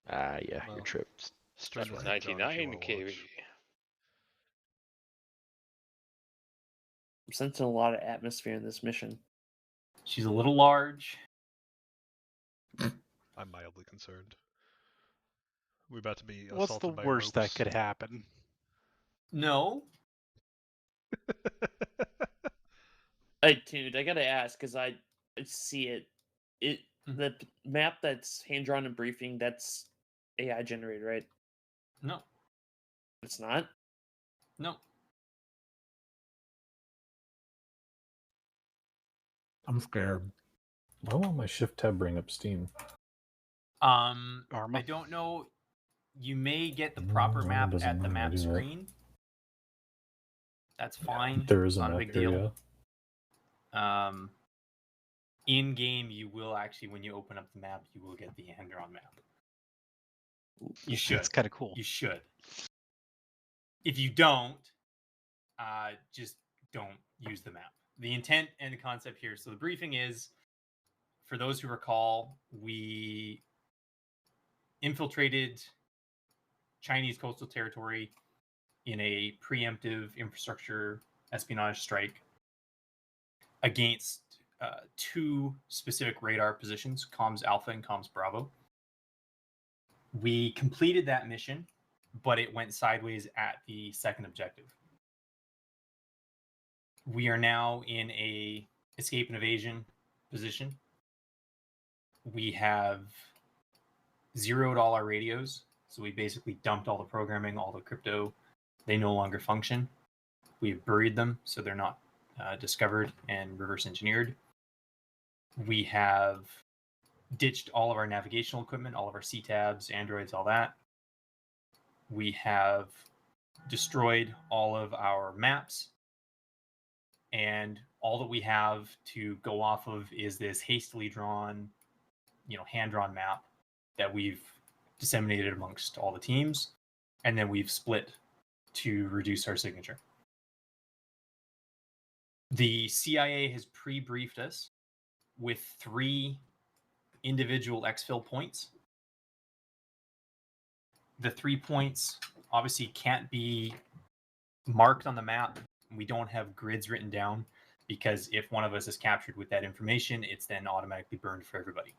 Yeah, Well, your trip's spend just the right. 99 kV. I'm sensing a lot of atmosphere in this mission. She's a little large. I'm mildly concerned. We're about to be What's the assaulted by worst ropes. that could happen? No. Hey, dude, I gotta ask because I see it. The map that's hand drawn and briefing, that's AI generated, right? No. It's not. No. I'm scared. Why won't my shift tab bring up Steam? I Arma. don't know. You may get the proper map doesn't at the know how map to do that. screen. That's fine. There is a Not a map big here, deal. In game, you will actually, when you open up the map, you will get the hand-drawn map. You should. It's kind of cool. You should. If you don't, just don't use the map. The intent and the concept here. So the briefing is, for those who recall, we infiltrated Chinese coastal territory in a preemptive infrastructure espionage strike against two specific radar positions, Comms Alpha and Comms Bravo. We completed that mission, but it went sideways at the second objective. We are now in a escape and evasion position. We have zeroed all our radios, so we basically dumped all the programming, all the crypto. They no longer function. We've buried them, so they're not discovered and reverse engineered. We have ditched all of our navigational equipment, all of our C-tabs, Androids, all that. We have destroyed all of our maps, and all that we have to go off of is this hastily drawn, hand-drawn map that we've disseminated amongst all the teams, and then we've split to reduce our signature. The CIA has pre-briefed us with 3 individual exfil points. The 3 points obviously can't be marked on the map. We don't have grids written down because if one of us is captured with that information, it's then automatically burned for everybody.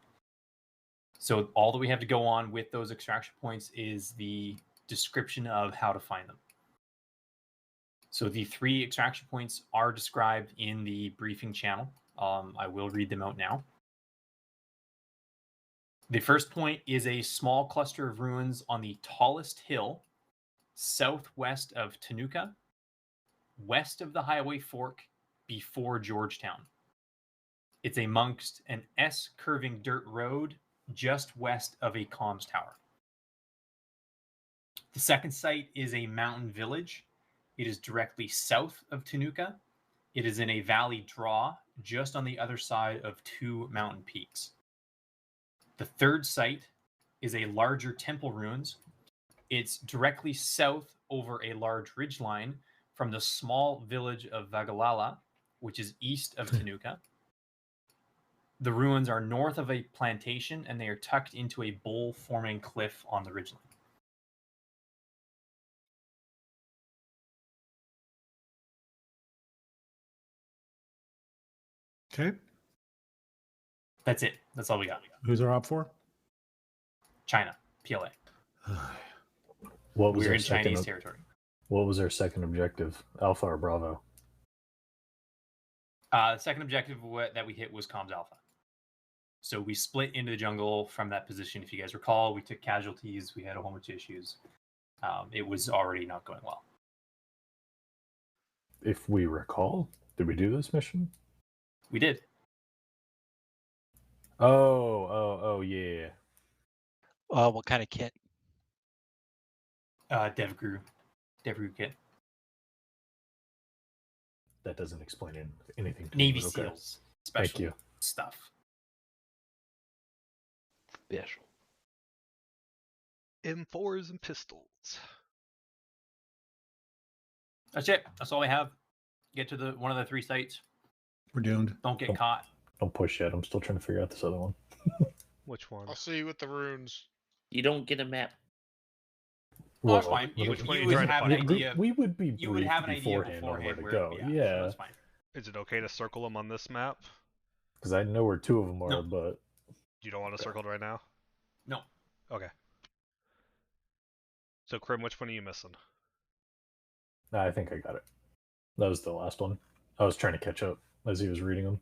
So all that we have to go on with those extraction points is the description of how to find them. So the 3 extraction points are described in the briefing channel. I will read them out now. The first point is a small cluster of ruins on the tallest hill, southwest of Tanuka, west of the highway fork, before Georgetown. It's amongst an S-curving dirt road just west of a comms tower. The second site is a mountain village. It is directly south of Tanuka. It is in a valley draw just on the other side of 2 mountain peaks. The third site is a larger temple ruins. It's directly south over a large ridgeline from the small village of Vagalala, which is east of Tanuka. The ruins are north of a plantation, and they are tucked into a bowl-forming cliff on the ridgeline. Okay. That's it. That's all we got. Who's our op for? China, PLA. What was We're our in second? Chinese territory. What was our second objective? Alpha or Bravo? The second objective that we hit was Comms Alpha. So we split into the jungle from that position. If you guys recall, we took casualties. We had a whole bunch of issues. It was already not going well. If we recall, did we do this mission? We did. Oh, yeah. What kind of kit? DevGru kit. That doesn't explain anything to Navy me. Okay. SEALs. Special Thank you. stuff. Special. M4s and pistols. That's it. That's all I have. Get to one of the 3 sites. We're doomed. Don't get caught. Don't push yet. I'm still trying to figure out this other one. Which one? I'll see you with the runes. You don't get a map. Well, that's Well, fine. let Which me- one are you would trying to have an find? idea. we would be You would have an briefed idea beforehand on where beforehand to where go. yeah, so Yeah, that's fine. Is it okay to circle them on this map? because I know where two of them are, No. but You don't want to Okay. circled right now? No. Okay. So, Krim, which one are you missing? I think I got it. That was the last one. I was trying to catch up as he was reading them.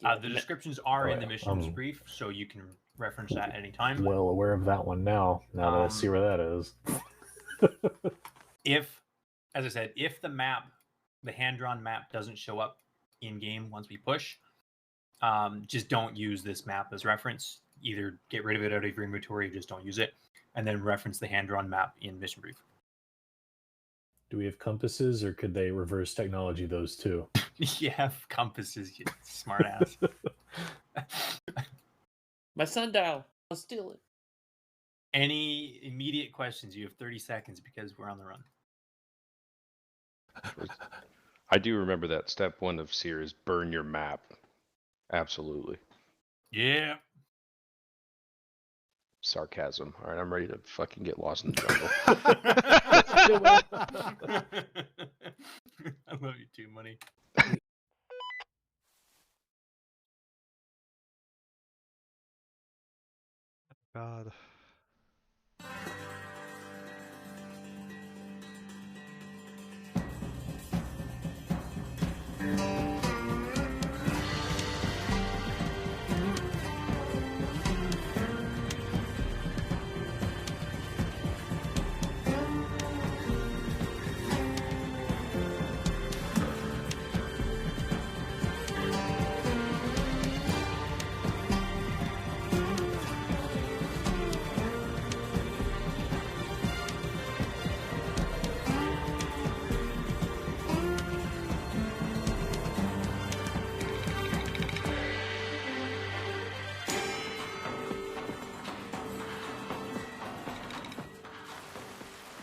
The descriptions are Oh, in the yeah. missions brief, so you can reference that anytime. Well aware of that one now. Now that I see where that is. If, as I said, if the map, the hand-drawn map, doesn't show up in game once we push, just don't use this map as reference. Either get rid of it out of your inventory, or just don't use it, and then reference the hand-drawn map in mission brief. Do we have compasses, or could they reverse technology those two? You have compasses, you smart ass. My sundial. I'll steal it. Any immediate questions? You have 30 seconds because we're on the run. I do remember that step 1 of SEER is burn your map. Absolutely. Yeah. Sarcasm. All right, I'm ready to fucking get lost in the jungle. I love you too, Money. God.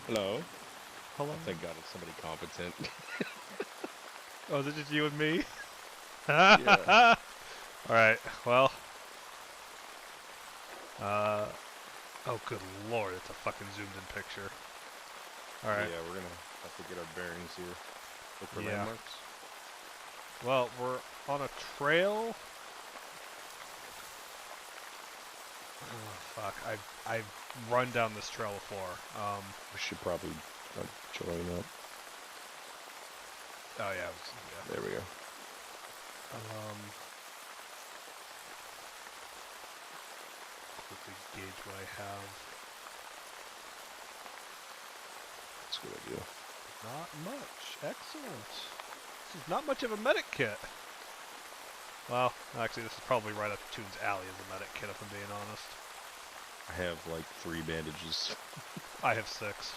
Hello. Hello? Thank God it's somebody competent. Oh, is it just you and me? Yeah. Alright, well. Oh, good lord, it's a fucking zoomed in picture. Alright. Yeah, we're gonna have to get our bearings here. Look for Yeah. landmarks. Well, we're on a trail. Oh, fuck. I've run down this trail before. We should probably join up. Oh, yeah. Yeah. There we go. Quickly gauge what I have. That's a good idea. Not much. Excellent. This is not much of a medic kit. Well, actually, this is probably right up Toon's alley as a medic kit, if I'm being honest. I have like 3 bandages. I have 6.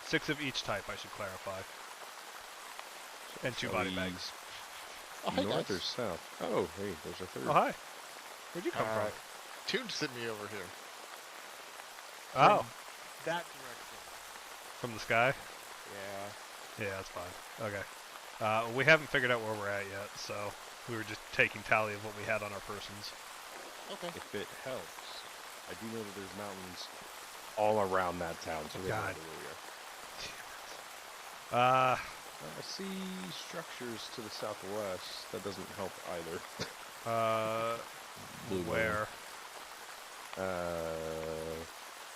6 of each type, I should clarify. And 2 Shall body we- bags. Oh, hey North guys. or south? Oh, hey, there's a third. Oh, hi. Where'd you come from? Toon sent me over here. Oh, That direction. from the sky? Yeah. Yeah, that's fine. Okay. We haven't figured out where we're at yet, so we were just taking tally of what we had on our persons. Okay. If it helps, I do know that there's mountains all around that town, so we have no God. idea where we are. I see structures to the southwest. That doesn't help either. Blue where? Uh,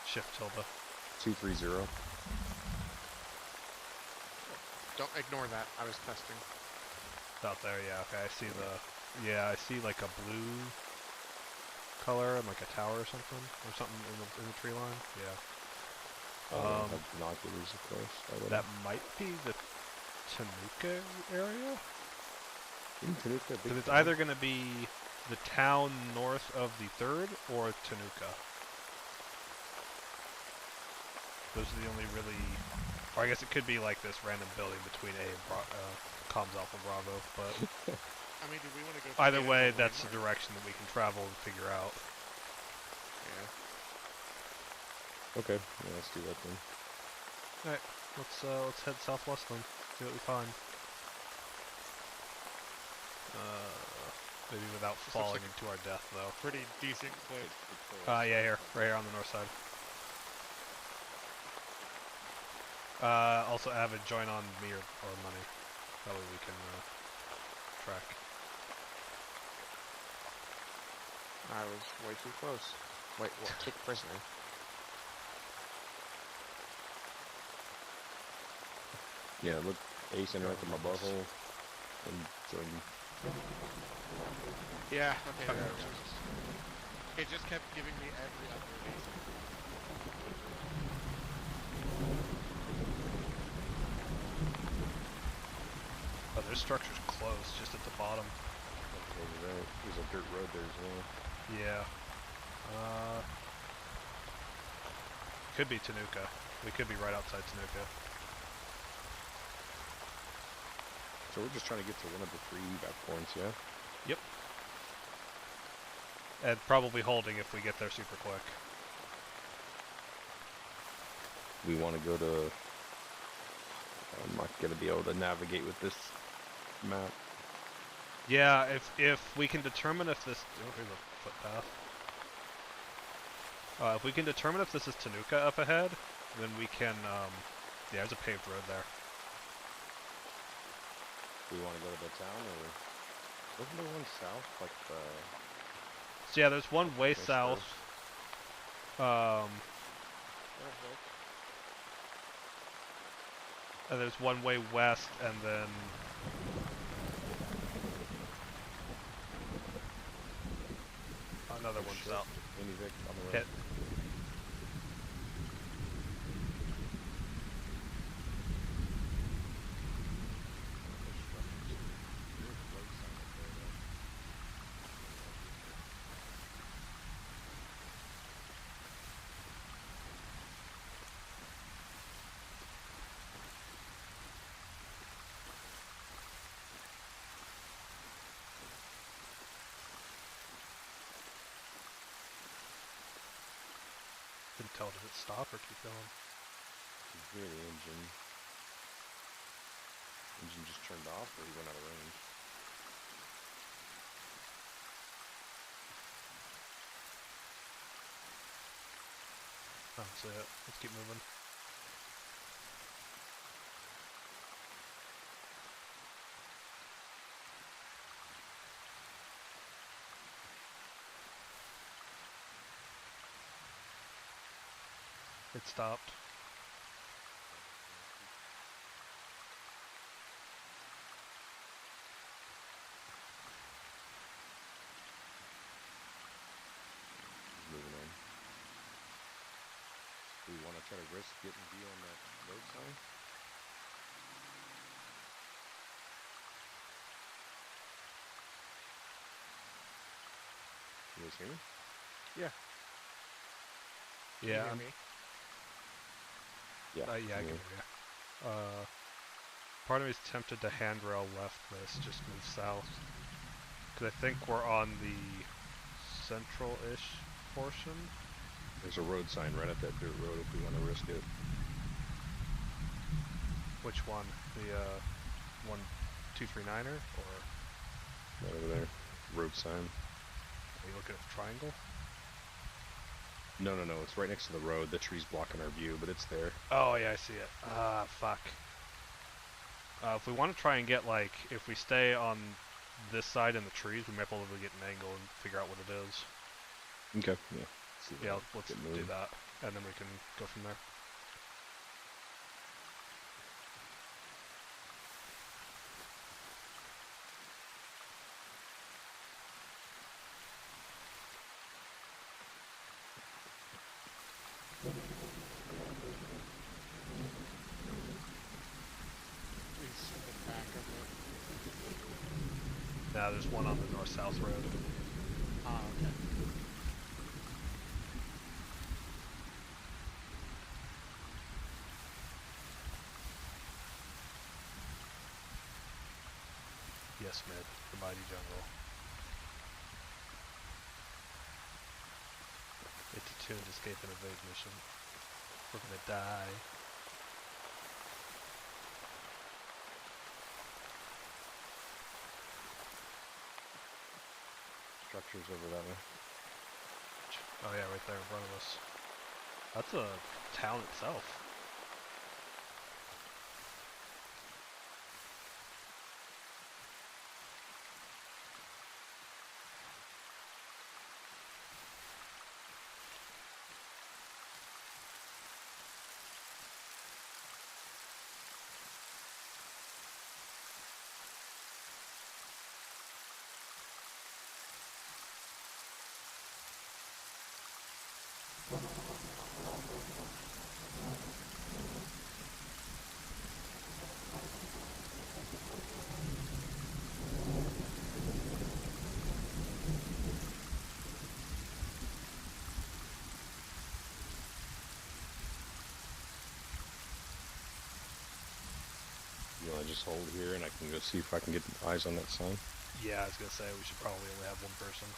Shift tilde. 230. Don't ignore that. I was testing. It's out there, yeah, okay, I see the... Yeah, I see like a blue color and like a tower or something in the tree line. Yeah. I have binoculars, of course. That might be the Tanuka area? In Tanuka, Because it's either going to be the town north of the 3rd or Tanuka. Those are the only really... Or I guess it could be like this random building between A and Comms Alpha Bravo, but... I mean, do we want to go? Either straight way, into that's the landmark? direction that we can travel and figure out. Yeah. Okay, yeah, let's do that then. Alright, let's head southwest then. See what we find. Maybe without This looks falling like into our death, though. Pretty decent clip. Yeah, here. Right here on the north side. Also, Avid, join on me or money. That way we can track. I was way too close. Wait, what? Take prisoner. Yeah, look, Ace interacted my butthole and joined me. Yeah, okay, there it goes. It just kept giving me every other reason. Oh, there's structures close, just at the bottom. Over there, there's a dirt road there as well. Yeah. Could be Tanuka. We could be right outside Tanuka. So we're just trying to get to one of the 3 evac points, yeah? Yep. And probably holding if we get there super quick. We want to go to... I'm not going to be able to navigate with this map. Yeah, if we can determine if this... Oh, here's a footpath. If we can determine if this is Tanuka up ahead, then we can... yeah, there's a paved road there. Do we want to go to the town, or... Wasn't there one south, like the... So yeah, there's one way West south. Coast? And there's one way west, and then... Another one south. Mini-Vic on the Hit. right. Couldn't tell, did it stop or keep going? You hear the engine. Engine just turned off, or he went out of range? That's it. Let's keep moving. It stopped. Moving on. Do we want to try to risk getting V on that road sign? You guys hear me? Yeah. Can you Yeah, hear I'm, me? Yeah. yeah, I can hear you. Part of me is tempted to handrail left this, just move south. Because I think we're on the central-ish portion. There's a road sign right at that dirt road if we want to risk it. Which one? The 1239er? Or Right over there. Road sign. are you looking at the triangle? No, it's right next to the road. The tree's blocking our view, but it's there. Oh, yeah, I see it. Ah, fuck. If we want to try and get, like, if we stay on this side in the trees, we might be able to get an angle and figure out what it is. Okay, yeah. See Yeah, that. let's Get do moving. that, and then we can go from there. We see the back of it. Now there's one on the north-south road. Ah, okay. Yes, Mid, the mighty jungle. It's a tuned escape and evade mission. We're gonna die. structures over that way. Oh yeah, right there in front of us. That's a town itself. You want to just hold here, and I can go see if I can get eyes on that sign? Yeah, I was gonna say we should probably only have one person.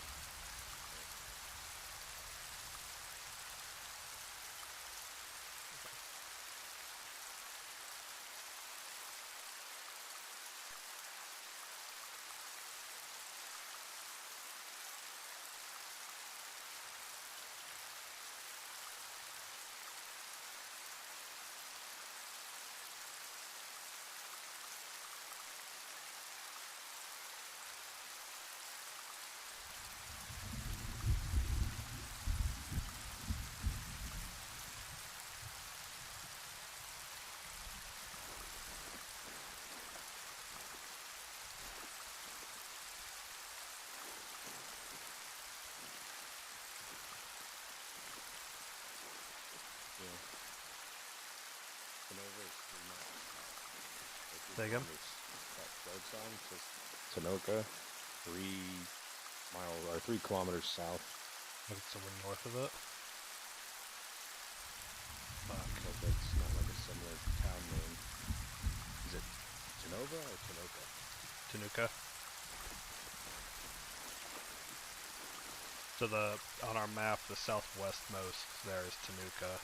Yeah. Canova is 3 miles south. Say again? That road sign says Tanoka, 3 kilometers south. Like it's somewhere north of it. Fuck. But that's not like a similar town name. Is it Genova or Tanoka? Tanuka. So on our map, the southwestmost there is Tanuka.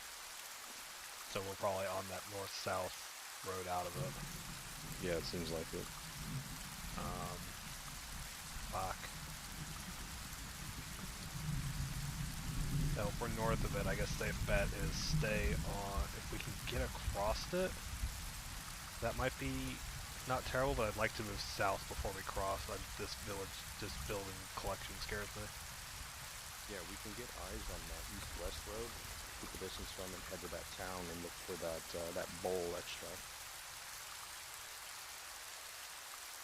So we're probably on that north-south road out of it. Yeah, it seems like it. Fuck. Now, if we're north of it, I guess safe bet is stay on. If we can get across it, that might be not terrible. But I'd like to move south before we cross. This building collection scares me. Yeah, we can get eyes on that east-west road, keep the distance from and head to that town and look for that bowl extract.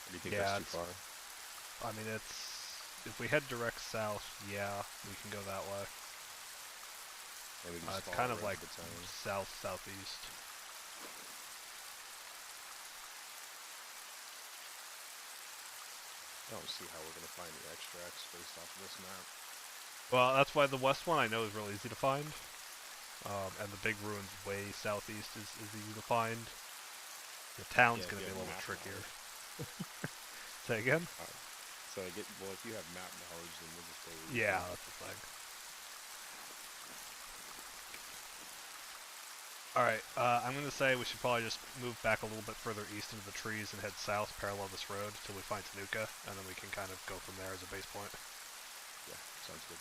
Or do you think Yeah, that's too far? I mean, if we head direct south, yeah, we can go that way. And we can just It's follow kind of right like to the town. southeast. I don't see how we're going to find the extracts based off of this map. Well, that's why the west one I know is real easy to find. And the big ruins way southeast is easy to find. The town's Yeah, going to if be a you little have bit map trickier. knowledge. Say again? So if you have map knowledge, then we'll just stay with you. Yeah, that's the thing. Alright, I'm going to say we should probably just move back a little bit further east into the trees and head south parallel this road until we find Tanuka, and then we can kind of go from there as a base point. Yeah, sounds good.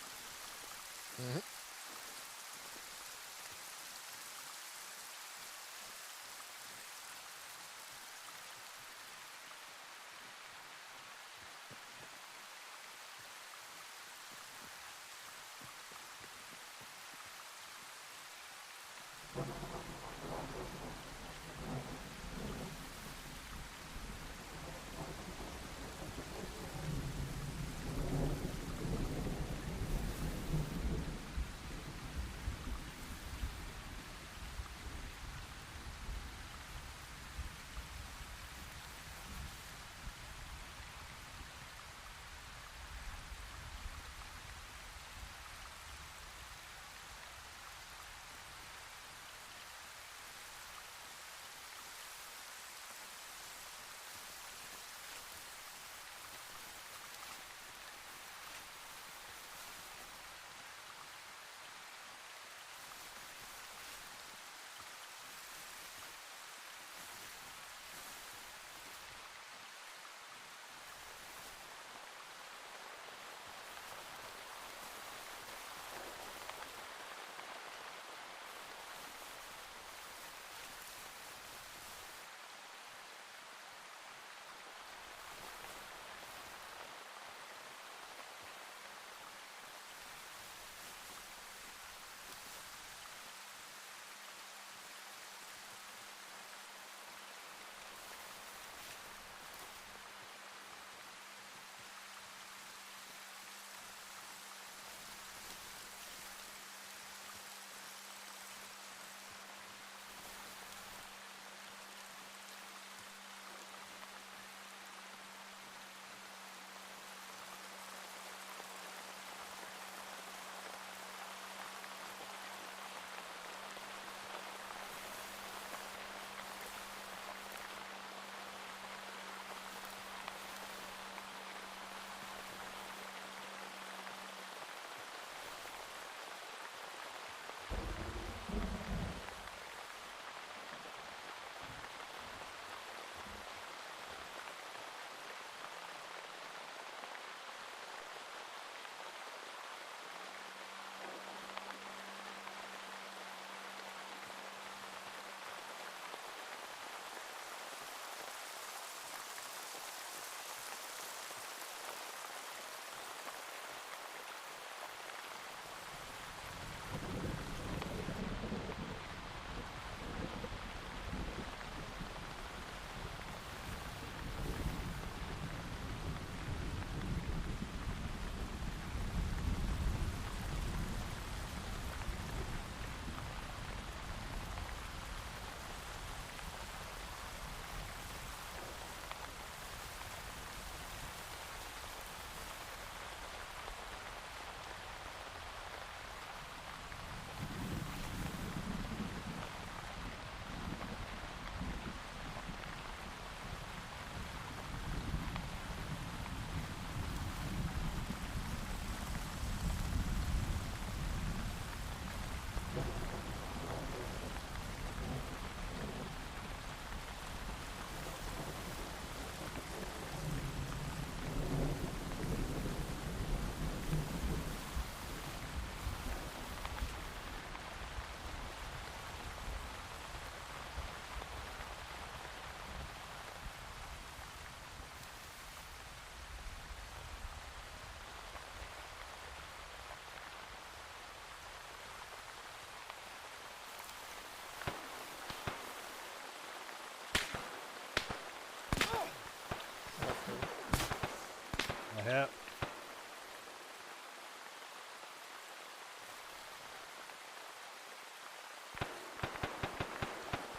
hit.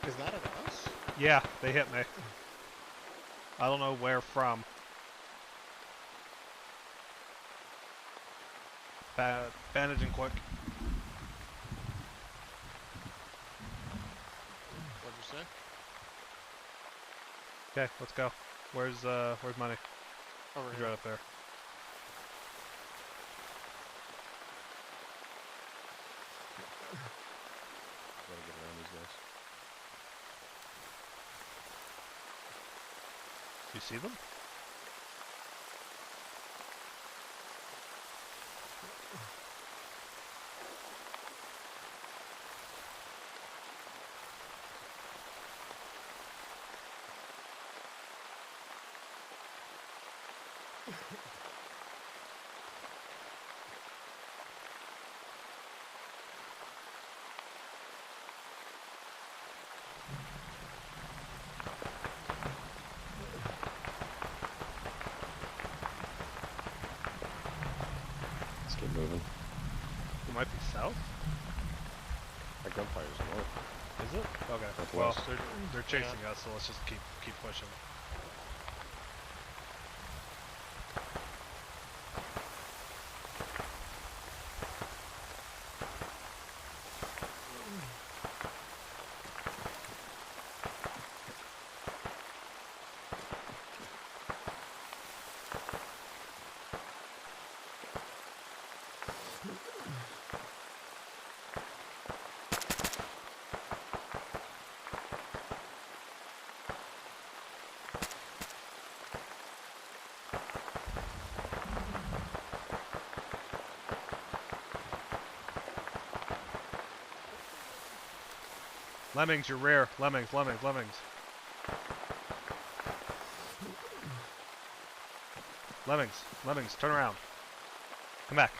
Is that an us? Yeah, they hit me. I don't know where from. Bandaging quick. What'd you say? Okay, let's go. Where's money? Over He's here. right up there. Gotta get around these guys. Do you see them? Let's get moving. It might be south. Our gunfire's north. Is it? Okay. Well, Northwest. they're chasing us, so let's just keep pushing. Lemmings, your rear. Lemmings. Lemmings, turn around. Come back.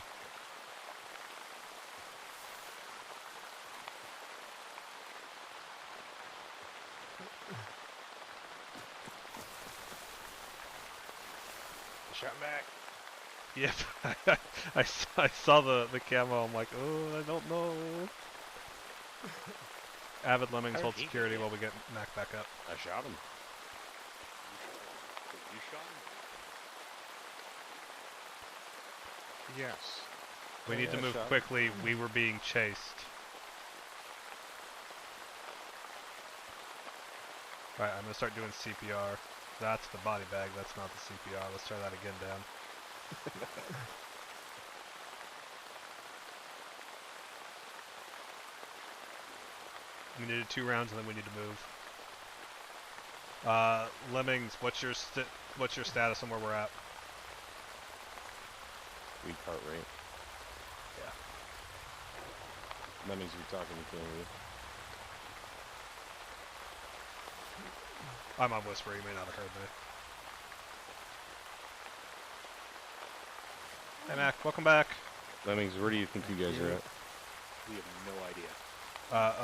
Shot back. Yep. I saw the camo. I'm like, oh, I don't know. Avid Lemmings hold security while we get knocked back up. I shot him. You shot him? Yes. We need to Yeah, move shot. quickly. We were being chased. Alright, I'm gonna start doing CPR. That's the body bag, that's not the CPR. Let's try that again, Dan. We needed 2 rounds and then we need to move. Lemmings, what's your status on where we're at? Weak heart rate. Yeah. That means we're talking to you. I'm on Whisper, you may not have heard me. Hey Mac, welcome back. Lemmings, where do you think you guys are at? We have no idea.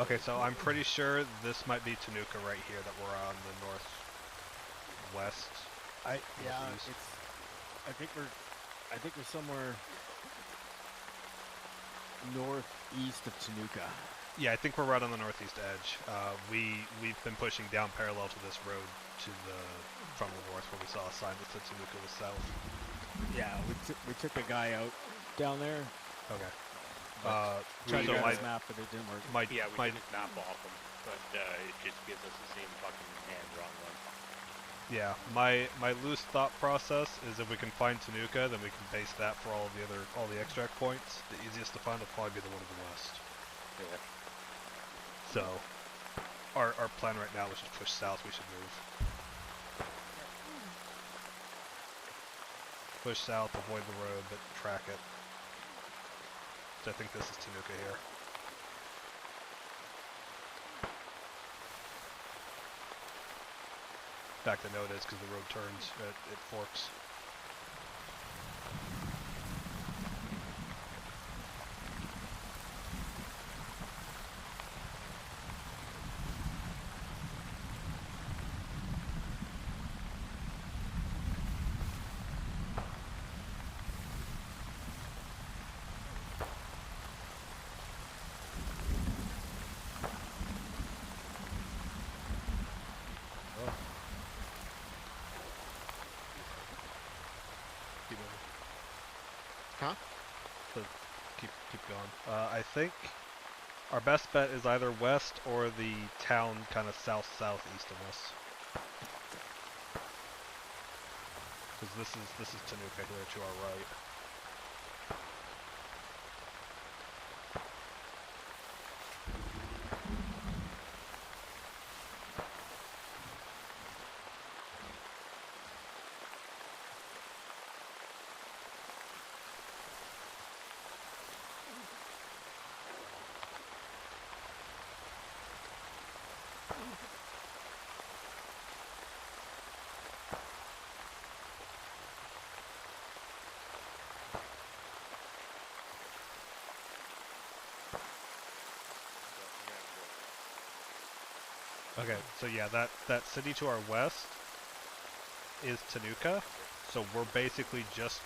Okay, so I'm pretty sure this might be Tanuka right here that we're on the northwest. Yeah, northeast. it's. I think we're somewhere northeast of Tanuka. Yeah, I think we're right on the northeast edge. We've been pushing down parallel to this road to from the north where we saw a sign that said Tanuka was south. Yeah, we took a guy out down there. Okay. Tried to so get my, his map, but it didn't work. Yeah, we my, didn't map off them, but it just gives us the same fucking hand-drawn one. yeah, my loose thought process is if we can find Tanuka, then we can base that for all the extract points. The easiest to find will probably be the one to the west. Yeah. So, our plan right now is just push south. We should move. Push south, avoid the road, but track it. So I think this is Tanuka here. In fact, I know it is because the road turns, it forks. Huh? So keep going. I think our best bet is either west or the town kind of southeast of us. Because this is Tanuka here to our right. Okay, so yeah, that city to our west is Tanuka, so we're basically just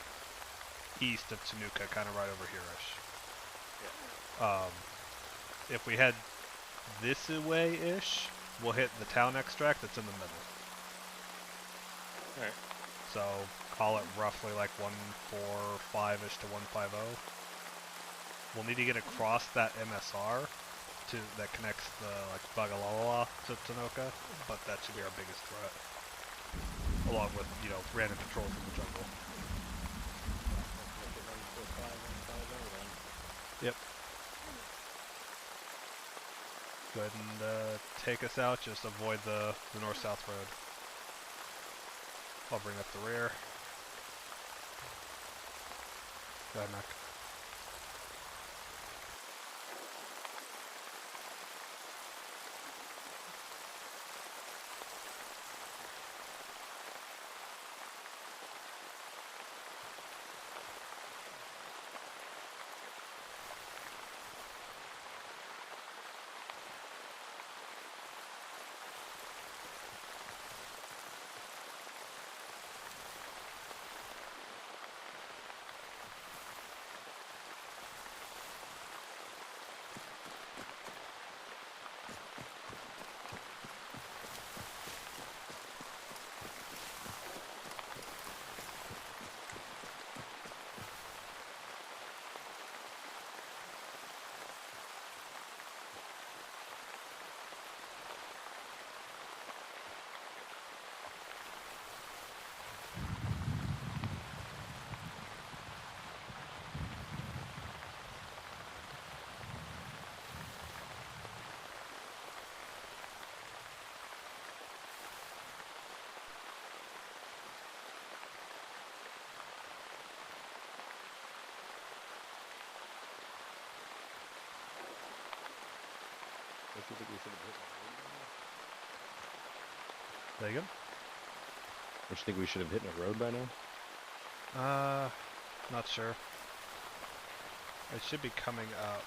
east of Tanuka, kind of right over here-ish. If we head this way-ish, we'll hit the town extract that's in the middle. Alright. So, call it roughly like 145-ish to 150. We'll need to get across that MSR that connects the like Bagalala to Tanuka, but that should be our biggest threat. Along with, random patrols in the jungle. Yep. Go ahead and take us out, just avoid the north-south road. I'll bring up the rear. Go ahead, Mac. Don't you think we should have hit a road by now? There you go. Don't you think we should have hit a road by now? Not sure. It should be coming up.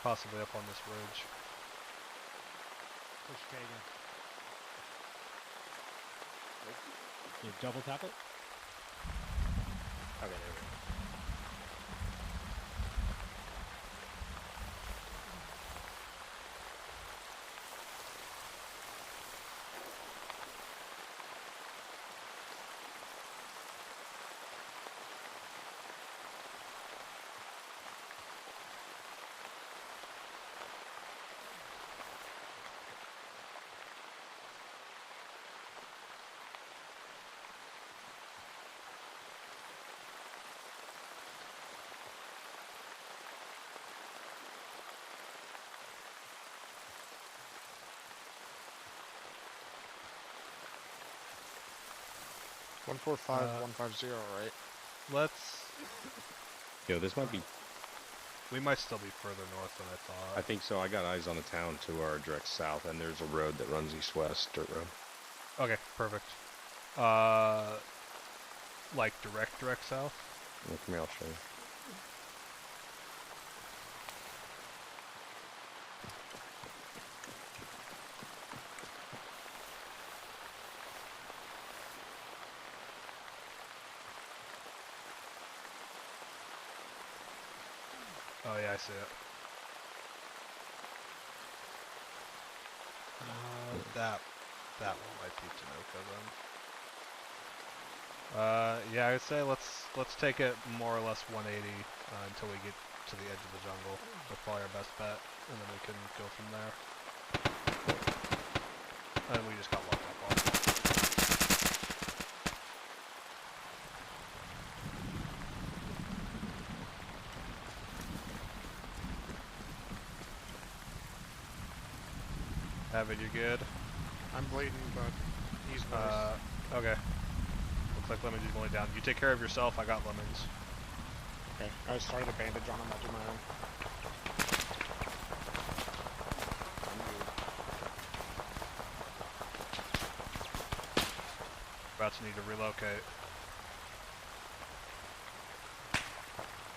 Possibly up on this ridge. Push K again. You double tap it? Okay, there we go. One 150, right? Let's... Yo, this might be... We might still be further north than I thought. I think so. I got eyes on a town to our direct south, and there's a road that runs east-west, dirt road. Okay, perfect. Like direct south? Yeah, come here, I'll show you. Oh yeah, I see it. That one might be Tanuka Yeah, I'd say let's take it more or less 180 until we get to the edge of the jungle. That's probably our best bet, and then we can go from there. And we just got locked up on. Avid, you good? I'm bleeding, but he's worse. Okay. Looks like Lemons is only down. You take care of yourself, I got Lemons. Okay, I started a bandage on him, I'll do my own. About to need to relocate.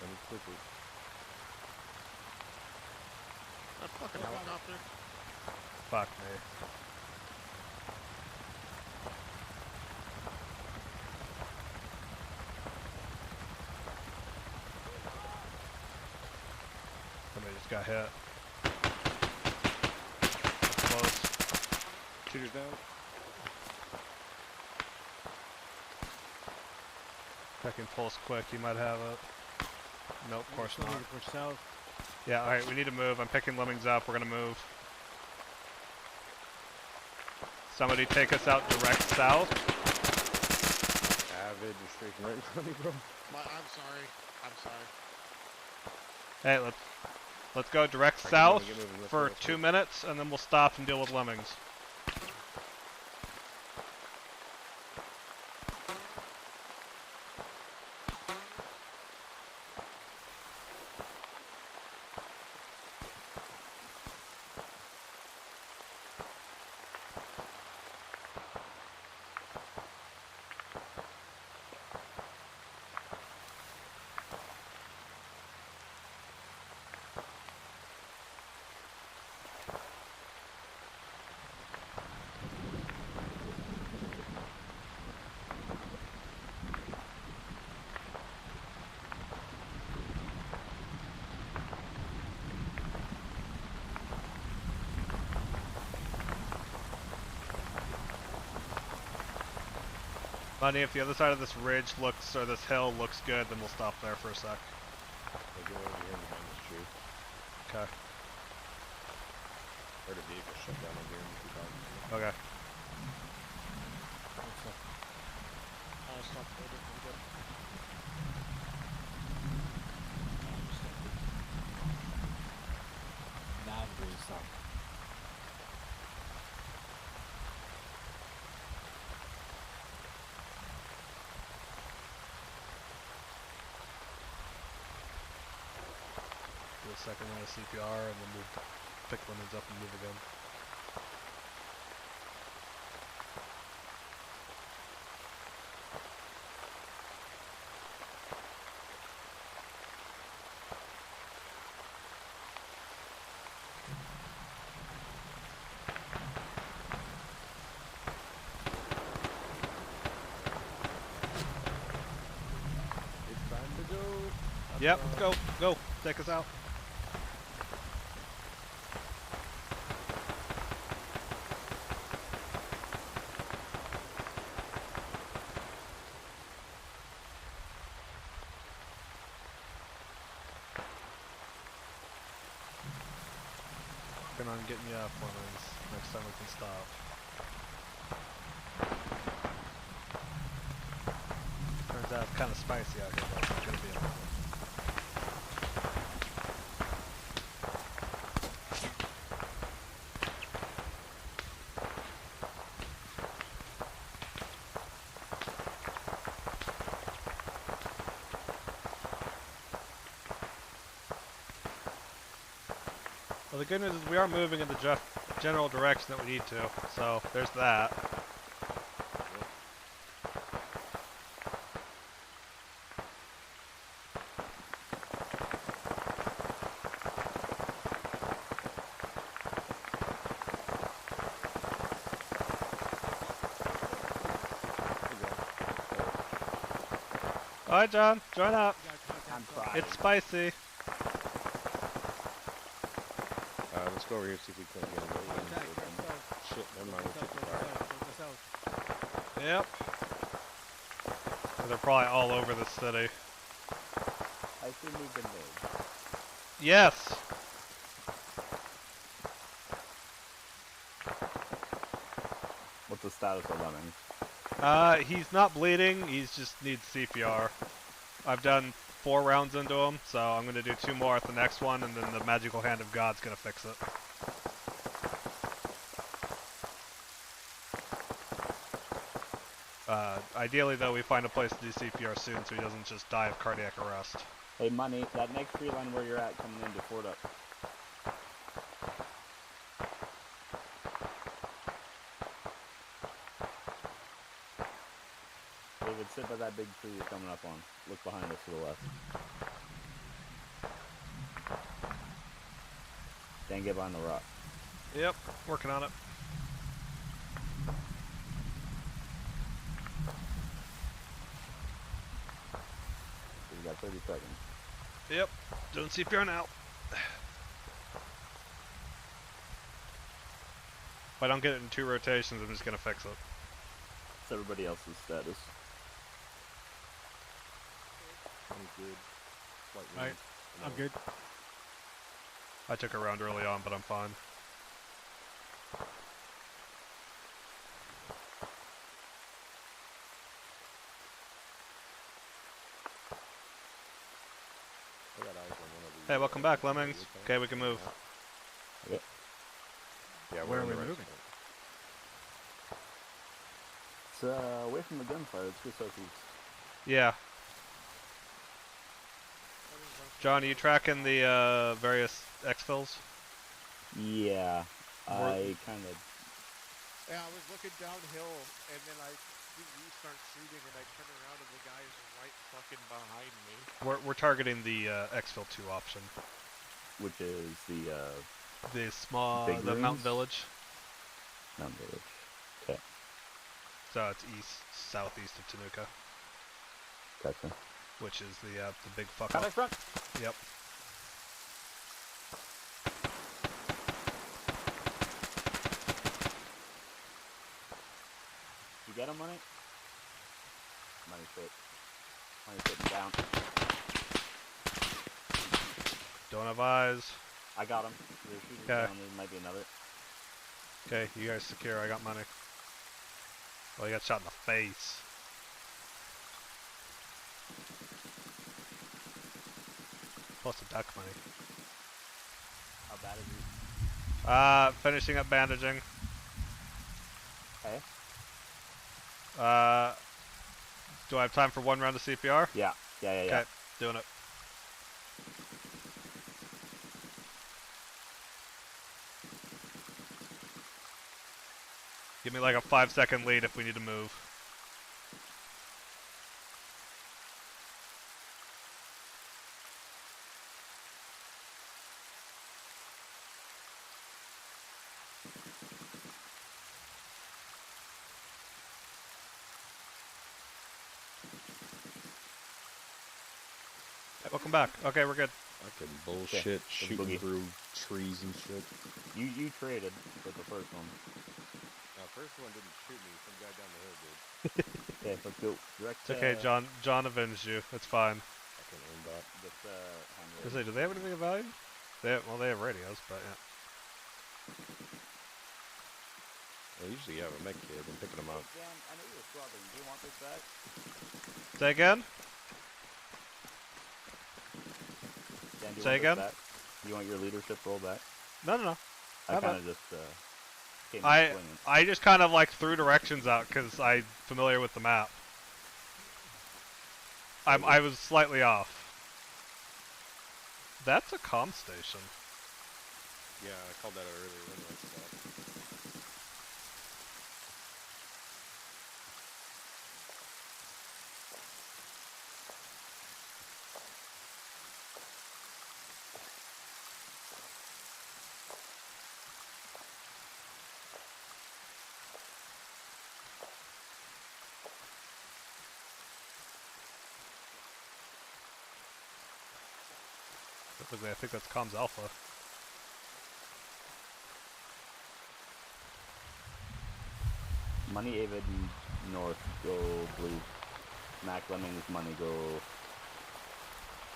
Let me quickly. That fucking helicopter. Fuck me. Somebody just got hit. Close. Shooter's down. Checking pulse quick, you might have it. Nope, of course not. Push south. Yeah, alright, we need to move. I'm picking Lemmings up, we're gonna move. Somebody take us out direct south. Avid, you're streaking right in front of me, bro. I'm sorry. I'm sorry. Hey, let's go direct Alright, south get moving, let's for go, let's 2 go. minutes, and then we'll stop and deal with Lemmings. Money, if the other side of this ridge looks, or this hill looks good, then we'll stop there for a sec. We'll go over here behind this tree. Okay. Heard a vehicle shut down over here. We keep on. Okay. Stop building. I'm good. Now please stop. Do a second one of CPR, and then move, pick Lemons up and move again. It's time to go. Yep, let's go. Go. Take us out. Working on getting you up, Lemons. Next time we can stop. Turns out it's kind of spicy out here, but it's gonna be a problem. Well, the good news is we are moving in the general direction that we need to, so there's that. Alright, John, join up. I'm It's spicy. Let's go over here and see if we can't get him. Shit, never mind. We'll take the fire. Yep. They're probably all over the city. I see moving there. Yes! What's the status of Lemming? He's not bleeding, he just needs CPR. I've done 4 rounds into him, so I'm gonna do 2 more at the next one, and then the magical hand of God's gonna fix it. Ideally, though, we find a place to do CPR soon so he doesn't just die of cardiac arrest. Hey, Money, that next tree line where you're at coming into Fort up. David, sit by that big tree you're coming up on. Look behind us to the left. Then get behind the rock. Yep, working on it. You got 30 seconds. Yep, doing CPR now. If I don't get it in 2 rotations, I'm just gonna fix it. What's everybody else's status? I'm good. Slight Alright, wind. I'm good. I took a round early on, but I'm fine. I got eyes on one of these. Hey, welcome back, Lemmings. Okay, we can move. Okay. Yeah, Where we're are in we the right moving? spot. It's away from the gunfire. Let's go southeast. Yeah. John, are you tracking the various exfils? Yeah, I kind of. Yeah, I was looking downhill, and then I see you start shooting, and I turn around, and the guy is right fucking behind me. We're targeting the exfil 2 option. Which is The small, Big the mountain ruins? village. Mountain Village. Okay, So it's southeast of Tanuka, gotcha. which is the big fuck Contact up. front. Yep. You get him, Money? Money's hit. Money's hitting down. Don't have eyes. I got him. There's shooters Okay. down. There might be another. Okay, you guys secure. I got money. Well, you got shot in the face. Plus a duck money. How bad is he? Finishing up bandaging. Okay. Do I have time for 1 round of CPR? Yeah. Yeah. Okay, doing it. Give me like a 5-second lead if we need to move. Hey, welcome back. Okay, we're good. Fucking bullshit, shooting boogie. through trees and shit. You traded with the first one. First one didn't shoot me. Some guy down the hill did. Okay, let's go. Direct. It's okay, John avenged you. It's fine. Fucking aimbot. Just hand I was like, do they have anything of value? Well, they have radios, but yeah. Well, usually you have a mech kit and picking them up. Dan, I know you're swabbing. Do you want this back? Say again? Dan, do you Say want again? this back? You want your leadership role back? No, no, no. I How kind about- of just came in I swinging. just kind of like threw directions out because I'm familiar with the map. I was slightly off. That's a comm station. Yeah, I called that earlier when I stopped. Typically, I think that's comms alpha. Money Avid north, go blue. Mac Lemming's money go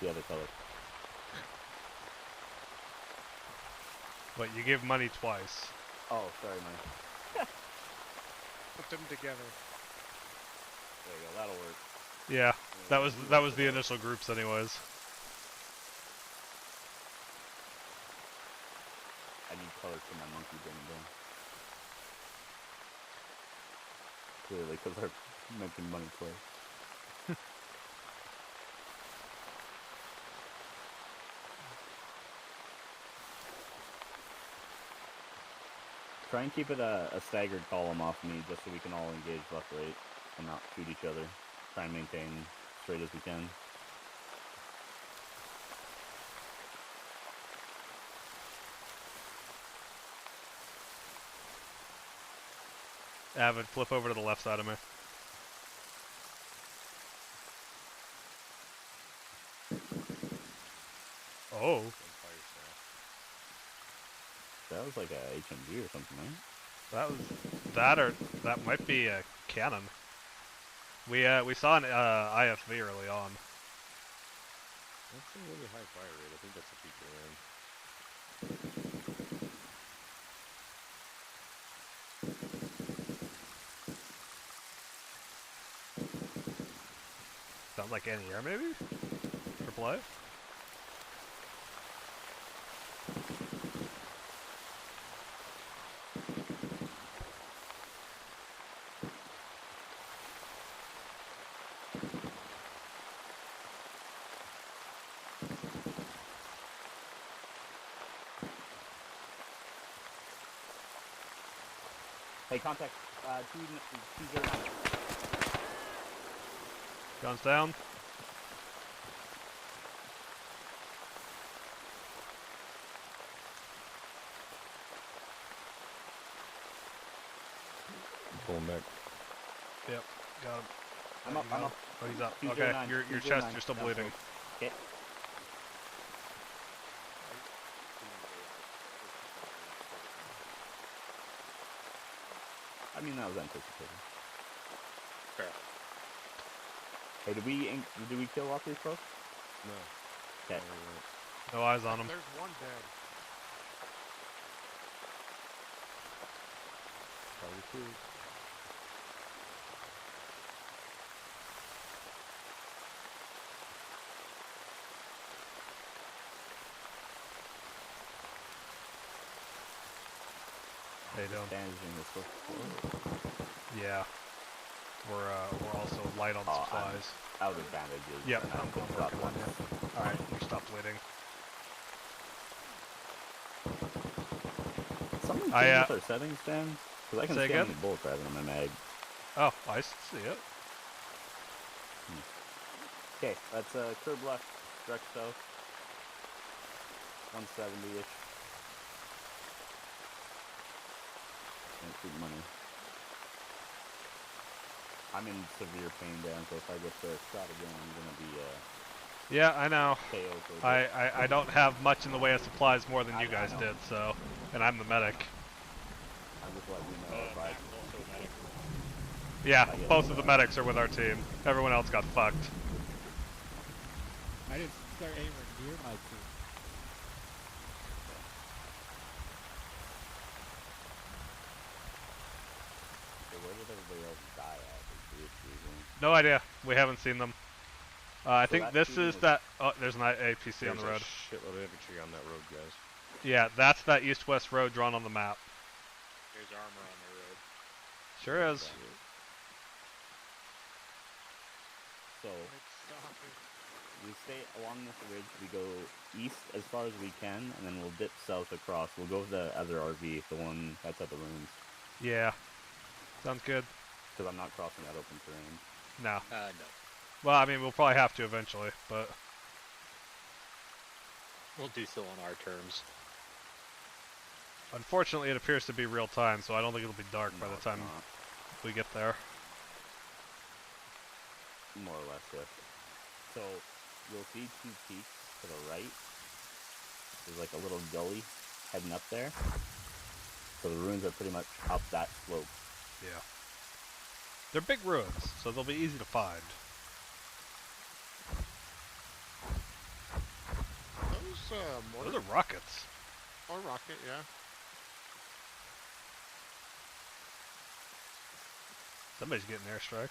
the other color. But you give money twice. Oh, sorry, money. Put them together. There you go. That'll work. Yeah, that was the initial groups, anyways. I need color for my monkey bringing down. Clearly, because I mentioned money twice. Try and keep it a staggered column off me, just so we can all engage left-right and not shoot each other. Try and maintain straight as we can. Avid, flip over to the left side of me. Oh. That was like a HMG or something, right? That was that, or that might be a cannon. We saw an IFV early on. That's a really high fire rate. I think that's a PKM. Sounds like anti-air, maybe? For play? Hey, contact 209. Guns down. Pulling back. Yep, got him. I'm up, I'm up. Oh, he's up. 209, Okay, your 209. chest, you're still Down bleeding. slope. Okay. I mean, that was anticipated. Fair. Hey, did we kill all three folks? No. Okay. No eyes on him. There's one dead. Probably two. How you doing? Bandaging this book. Yeah. We're also light on Oh, supplies. Out of bandages. Yep, and I I'm picked working up on you. Alright, you stop bleeding. Something I, change with our settings, Dan? Because I can say scan again? the bullets rather than my mag. Oh, I see it. Okay, that's curb left, direct south. 170-ish. And food money. I'm in severe pain, Dan, so if I get shot again, I'm gonna be Yeah, I know. KO'd. I don't have much in the way of supplies more than you I guys know. did, so, and I'm the medic. I'm just letting you know if I... Yeah, both of the medics are with our team. Everyone else got fucked. I didn't start anywhere near my team. So where did everybody else die at? Is the issue, then? No idea. We haven't seen them. I So think that this team is was- that. Oh, there's an APC on the road. There's a shitload of infantry on that road, guys. Yeah, that's that east-west road drawn on the map. There's armor on the road. Sure is. So, Stop it. we stay along this ridge, we go east as far as we can, and then we'll dip south across. We'll go with the other RV, the one that's at the ruins. Yeah. Sounds good. Because I'm not crossing that open terrain. No. No. Well, I mean, we'll probably have to eventually, but... We'll do so on our terms. Unfortunately, it appears to be real time, so I don't think it'll be dark by No, the it's time not. we get there. More or less, yes. So, you'll see two peaks to the right. There's like a little gully heading up there. So the ruins are pretty much up that slope. Yeah. They're big ruins, so they'll be easy to find. mortar? Those are rockets. Or rocket, yeah. Somebody's getting airstriked.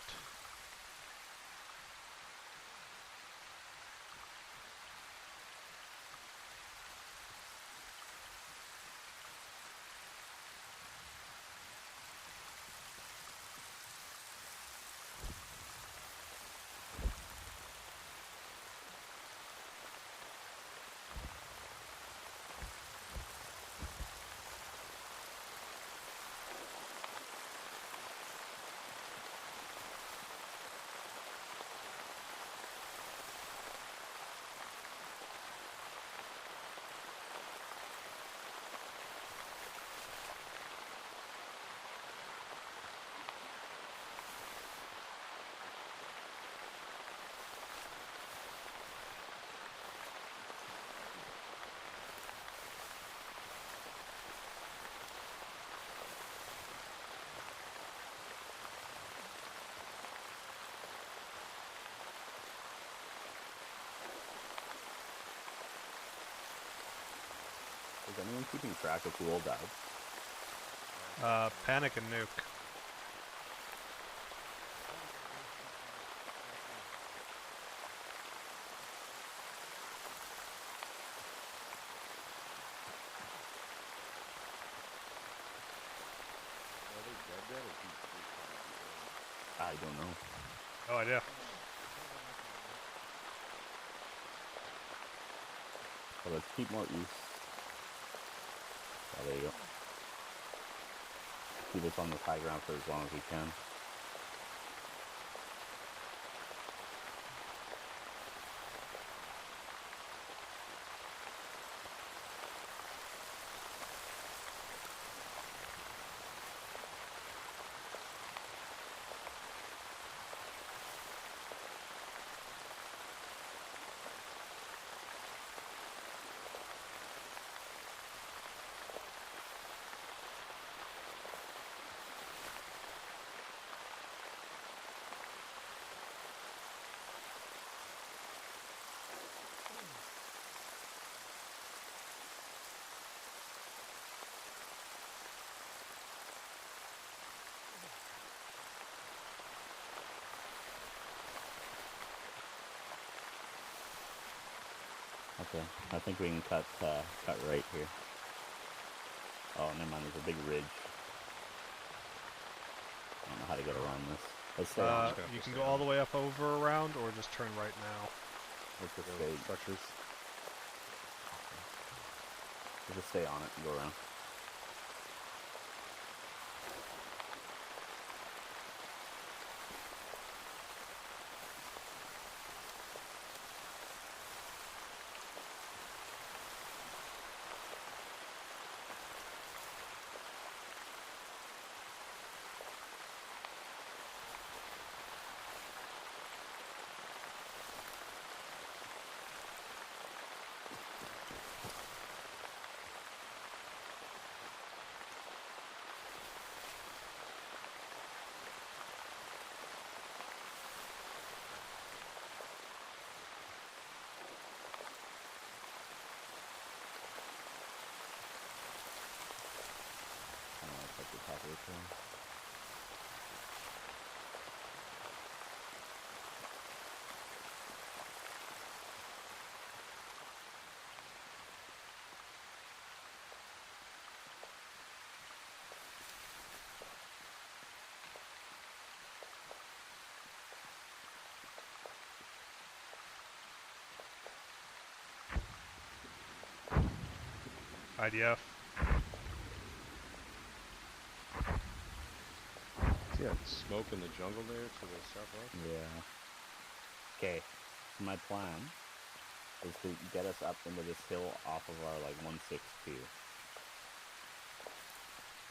Is anyone keeping track of who all died? Panic and Nuke. Are they dead yet, or is he I don't know. No idea. So let's keep more east. Oh, there you go. Keep us on this high ground for as long as we can. Okay, I think we can cut right here. Oh, never mind, there's a big ridge. I don't know how to get around this. Let's stay on it. You can go all the way up over around, or just turn right now. Let's just go stay. structures? We'll just stay on it and go around. At the top of the train. IDF. See that smoke in the jungle there to the southwest? Yeah. Okay, so my plan is to get us up into this hill off of our, 162.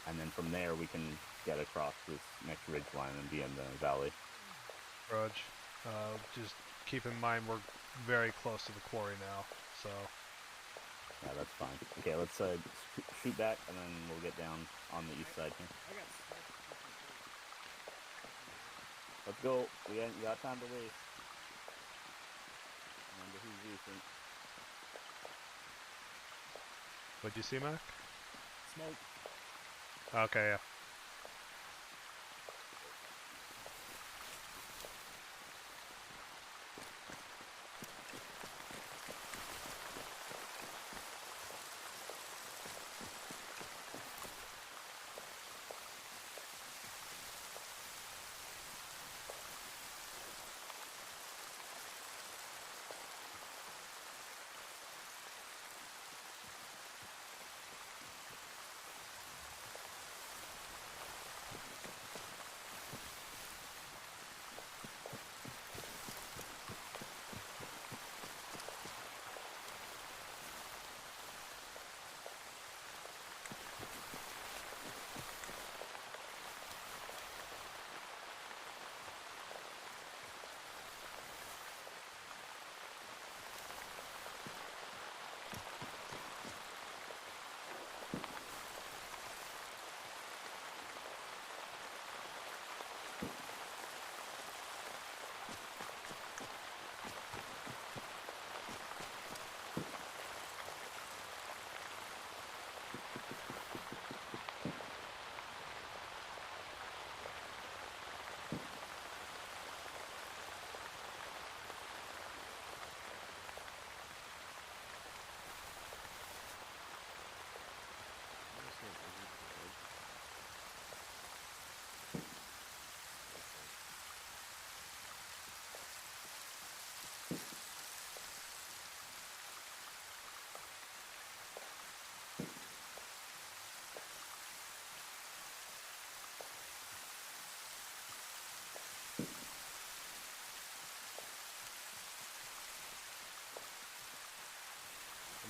And then from there we can get across this next ridge line and be in the valley. Roge. Just keep in mind we're very close to the quarry now, so... Yeah, that's fine. Okay, let's shoot back and then we'll get down on the east side here. Let's go. We got time to waste. Remember who's recent. What'd you see, Mac? Smoke. Okay, yeah.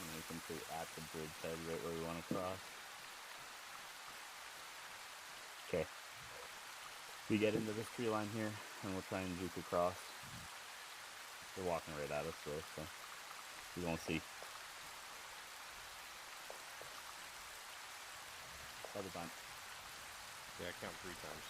You can put at the bridge head right where we want to cross. Okay. We get into this tree line here, and we'll try and juke across. They're walking right at us though, so we won't see. Double time. Yeah, count 3 times.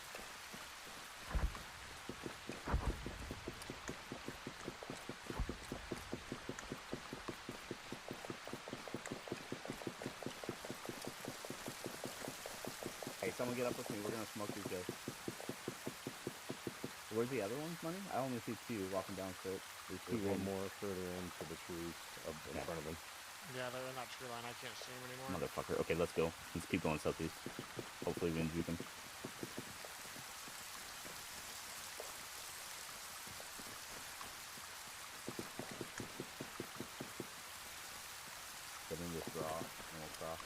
Hey, someone get up with me. We're gonna smoke these guys. Where's the other ones, Money? I only see 2 walking down straight. There's 2 more further into the trees up in front of them. Yeah, they're in that tree line. I can't see them anymore. Motherfucker. Okay, let's go. Let's keep going southeast. Hopefully we can juke them. Get in this draw, and we'll cross.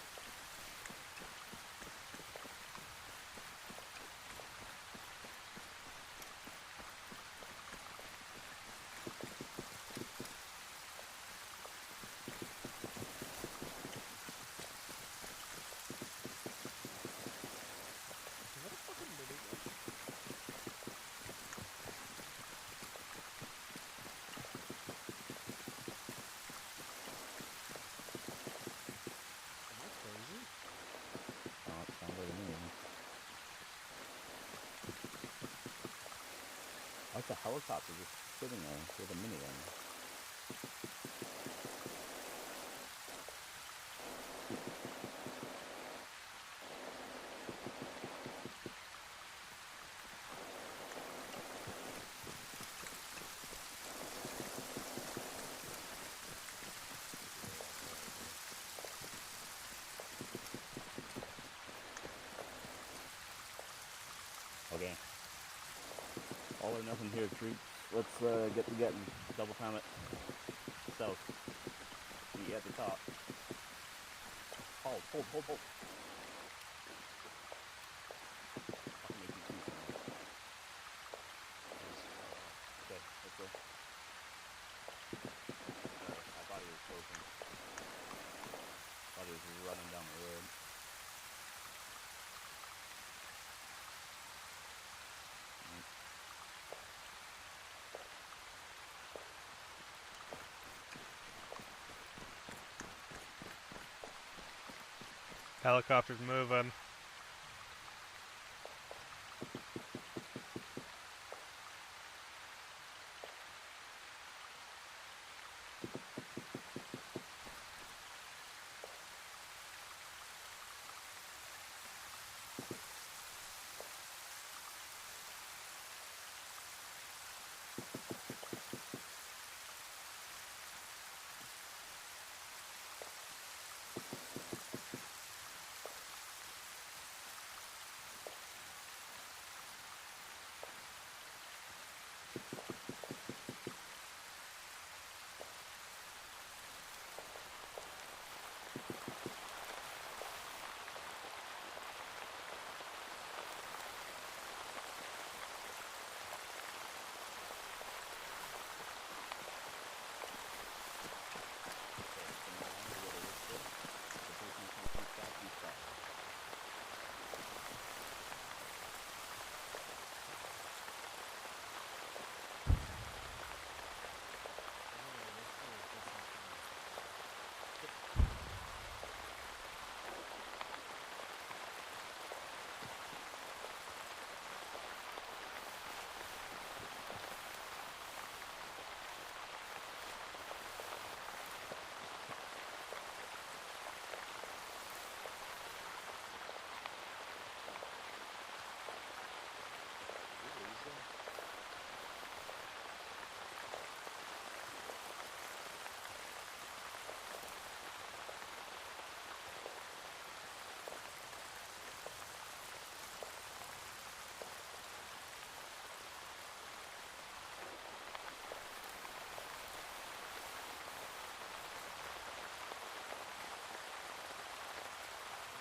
Is that a fucking minigun? Am I crazy? Oh, it sounds like a minigun. Oh, it's a helicopter just sitting there with a minigun. Okay. All or nothing here, troops. Let's get to getting. Double time it. South. Meet you at the top. Hold. Fucking make you too small. Okay, let's go. Sorry, I thought he was closing. Thought he was running down the road. Helicopter's moving.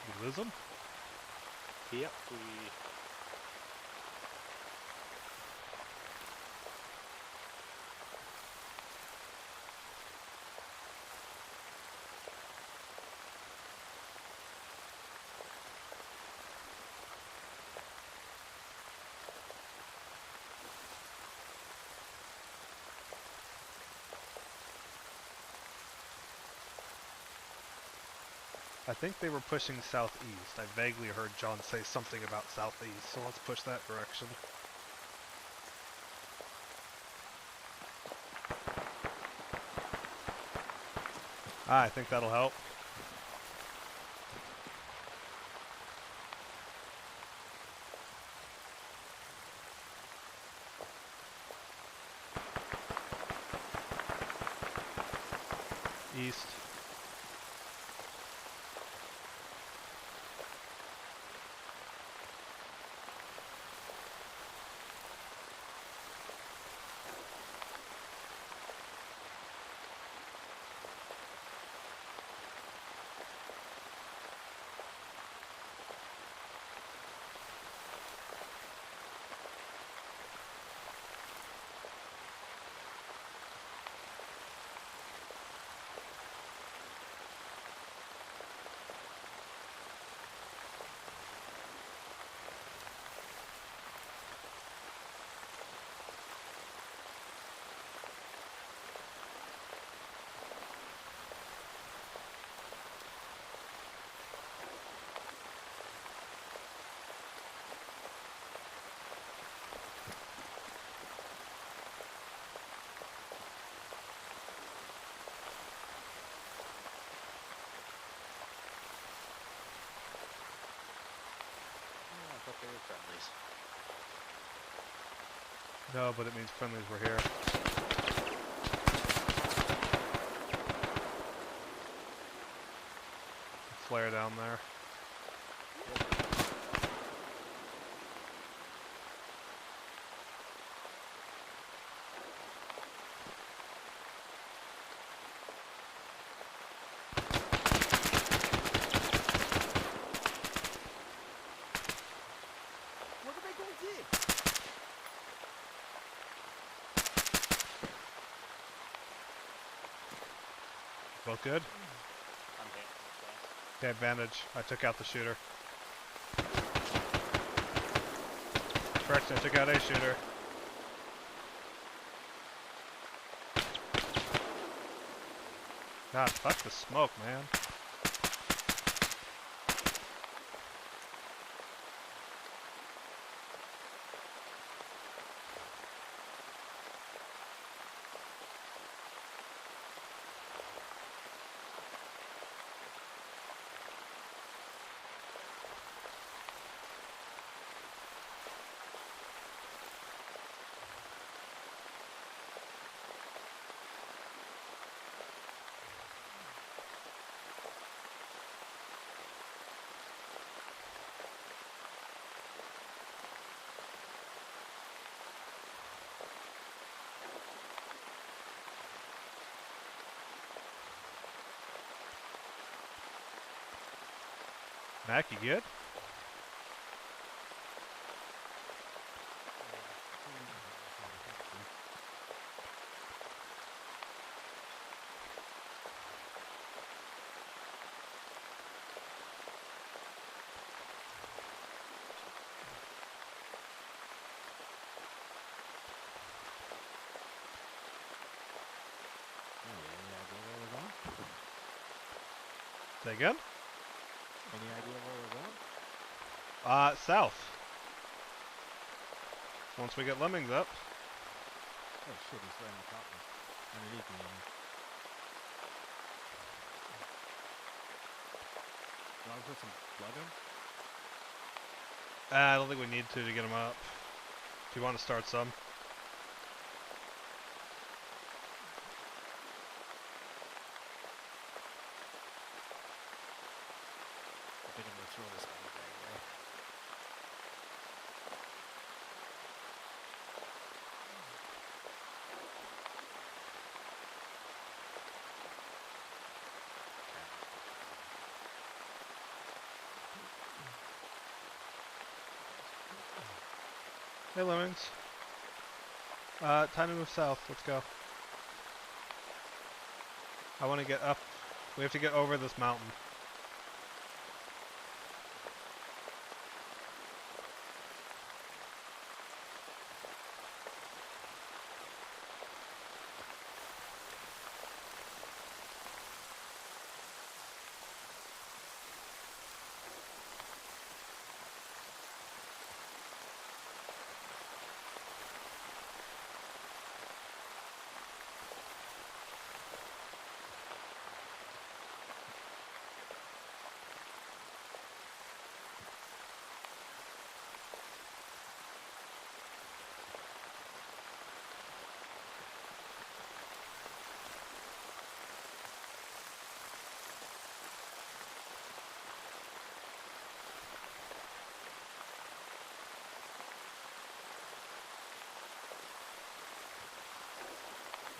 You lose them? Yep, we... I think they were pushing southeast. I vaguely heard John say something about southeast, so let's push that direction. I think that'll help. East. I thought they were friendlies. No, but it means friendlies were here. Flare down there. What are they going to do? Both good? I'm hit. Okay, advantage. I took out the shooter. Correct, I took out a shooter. God, fuck the smoke, man. Mac, you good? Say again? Any idea where we're going? South. Once we get lemmings up. Oh shit, he's right on top of us. Underneath me. You want to put some blood in? I don't think we need to get them up. If you want to start some. I think I'm gonna throw this guy back away. Hey, lemmings. Time to move south. Let's go. I want to get up. We have to get over this mountain.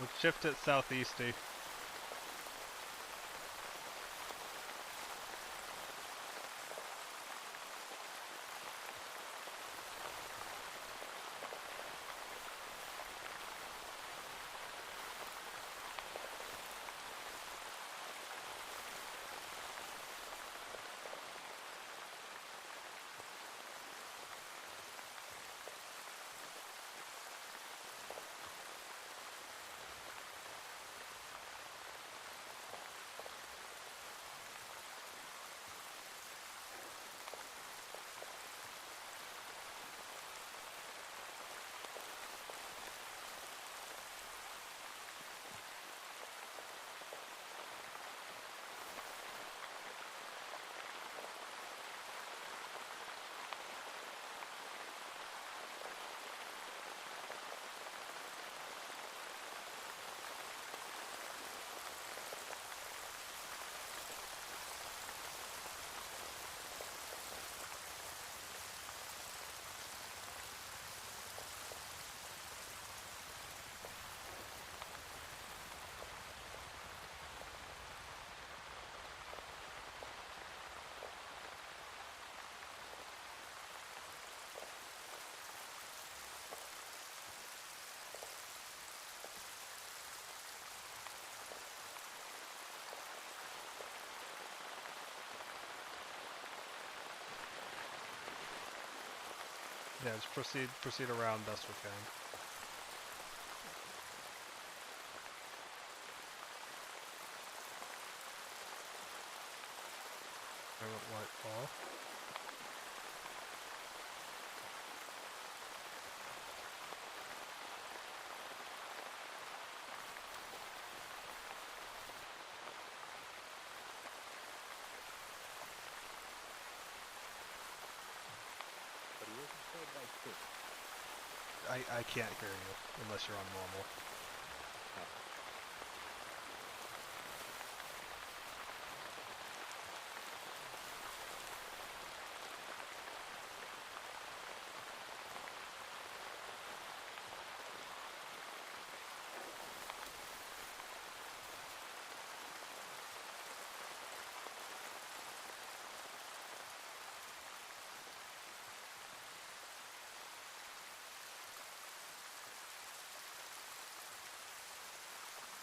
Let's shift it southeasty. Yeah, just proceed around best we can. I went white ball. But he isn't fed by fish. I can't hear you unless you're on normal.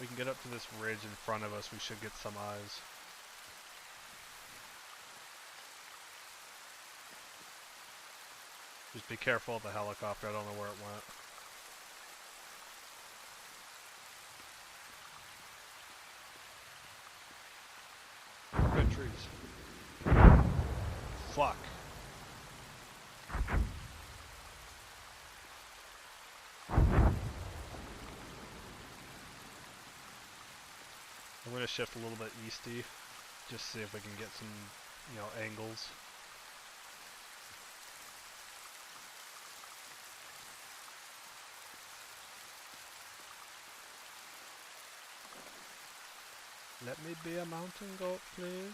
We can get up to this ridge in front of us. We should get some eyes. Just be careful of the helicopter. I don't know where it went. Good trees. Fuck. I'm gonna shift a little bit easty, just see if we can get some, angles. Let me be a mountain goat, please.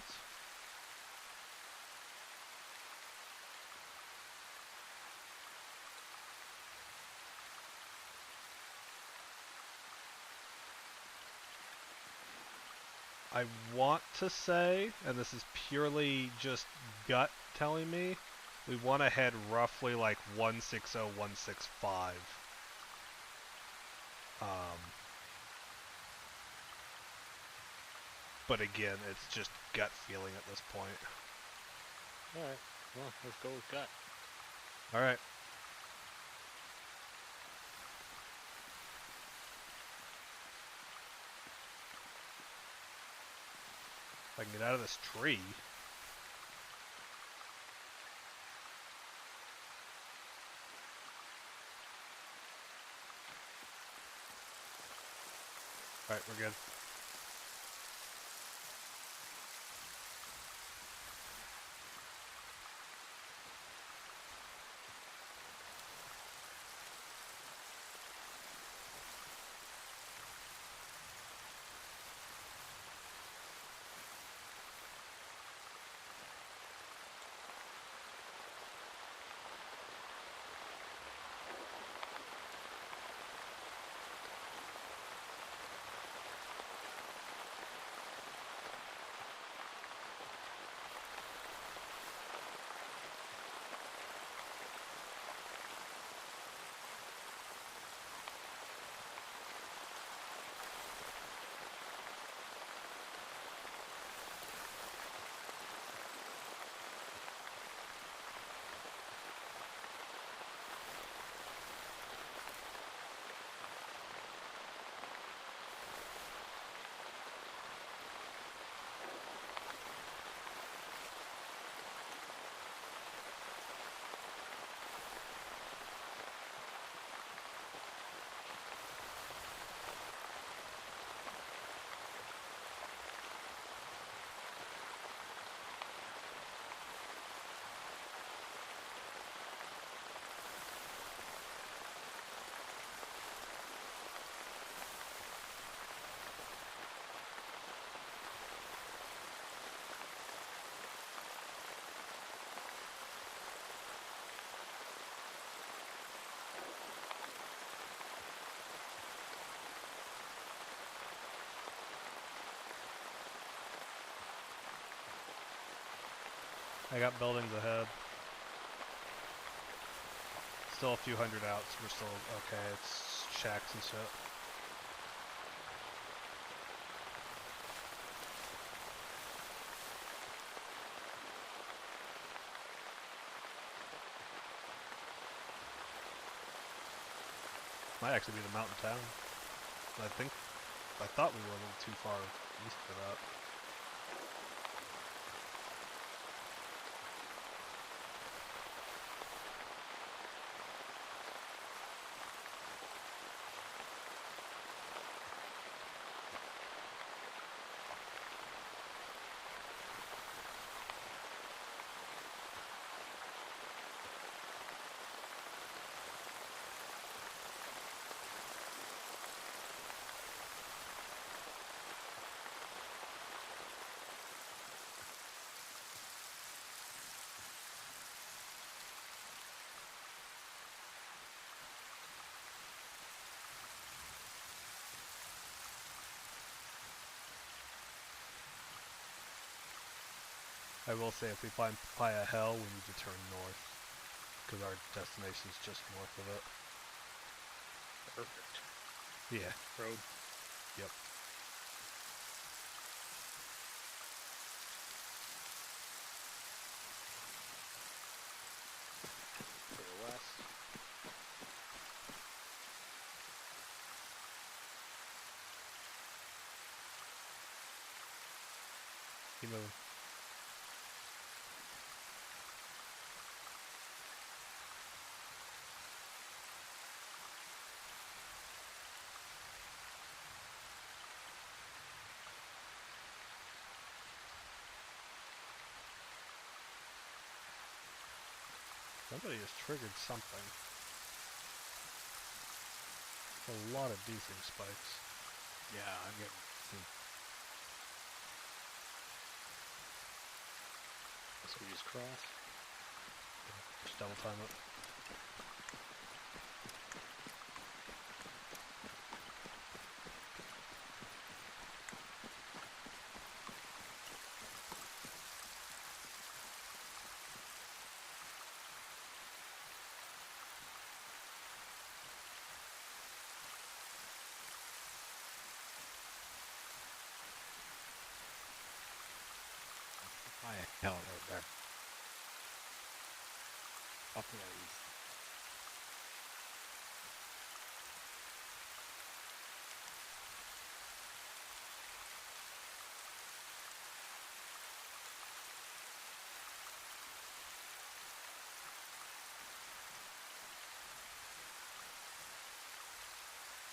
I want to say, and this is purely just gut telling me, we want to head roughly like 160, 165. But again, it's just gut feeling at this point. Alright, well, let's go with gut. Alright. If I can get out of this tree. Alright, we're good. I got buildings ahead. Still a few hundred out, so we're still okay. It's shacks and shit. Might actually be the mountain town. I thought we were a little too far east for that. I will say if we find Papaya Hell, we need to turn north, because our destination is just north of it. Perfect. Yeah. Road. Yep. Keep moving. Somebody has triggered something. A lot of desync spikes. Yeah, I'm getting some. So we just cross. Just double time it. Hell, right there. Up to the east.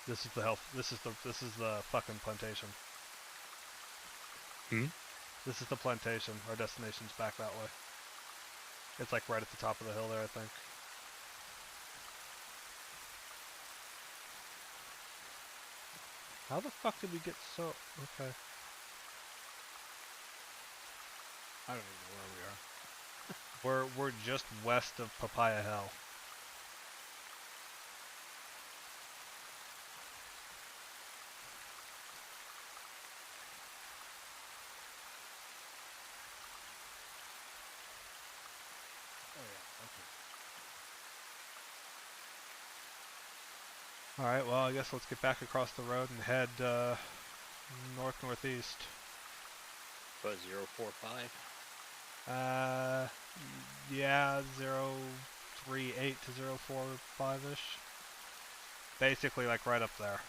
This is the health. This is the fucking plantation. Hmm? This is the plantation. Our destination's back that way. It's like right at the top of the hill there, I think. How the fuck did we get so... Okay. I don't even know where we are. We're just west of Papaya Hill. Oh yeah, okay. Alright, well, I guess let's get back across the road and head north-northeast. What, 045? Yeah, 038 to 045-ish. Basically, like, right up there.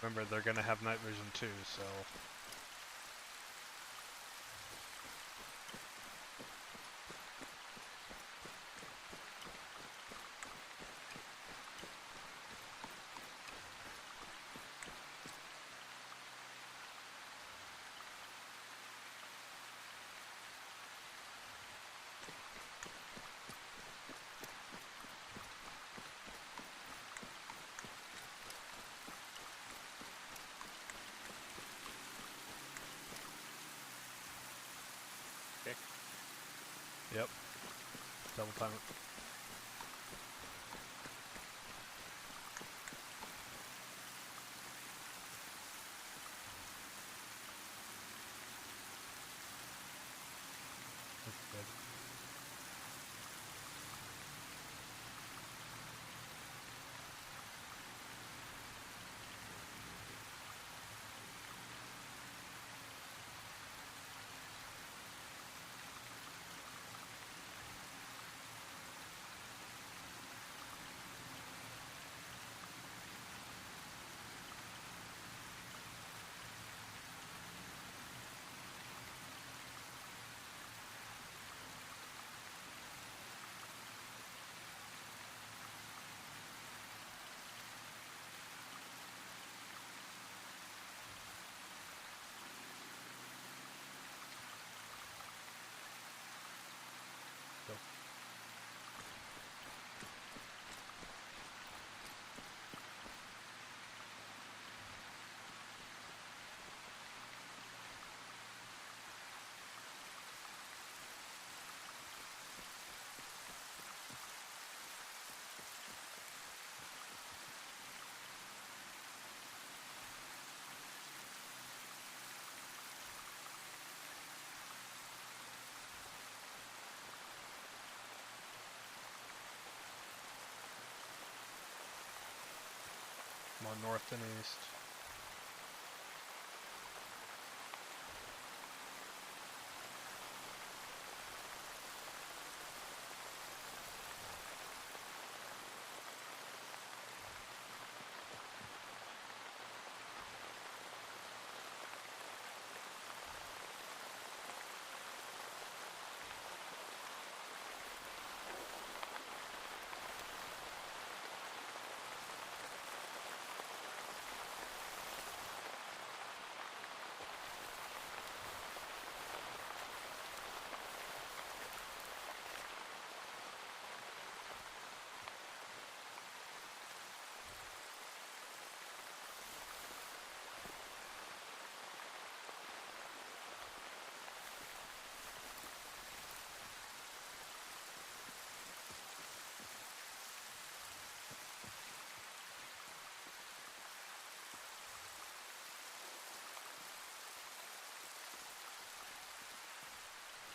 Remember, they're gonna have night vision too, so... Okay. Yep. Double time it. That's good. Go. More north and east.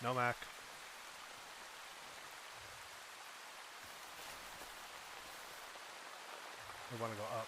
No Mac. We want to go up.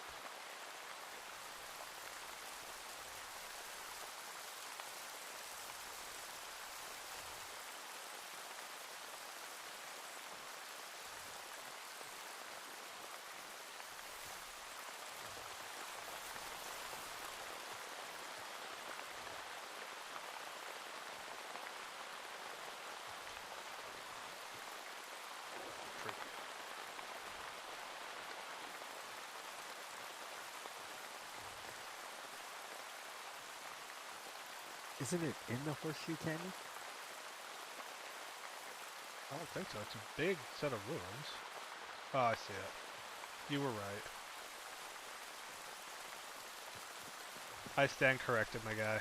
Isn't it in the Horseshoe Canyon? I don't think so. It's a big set of ruins. Oh, I see it. You were right. I stand corrected, my guy.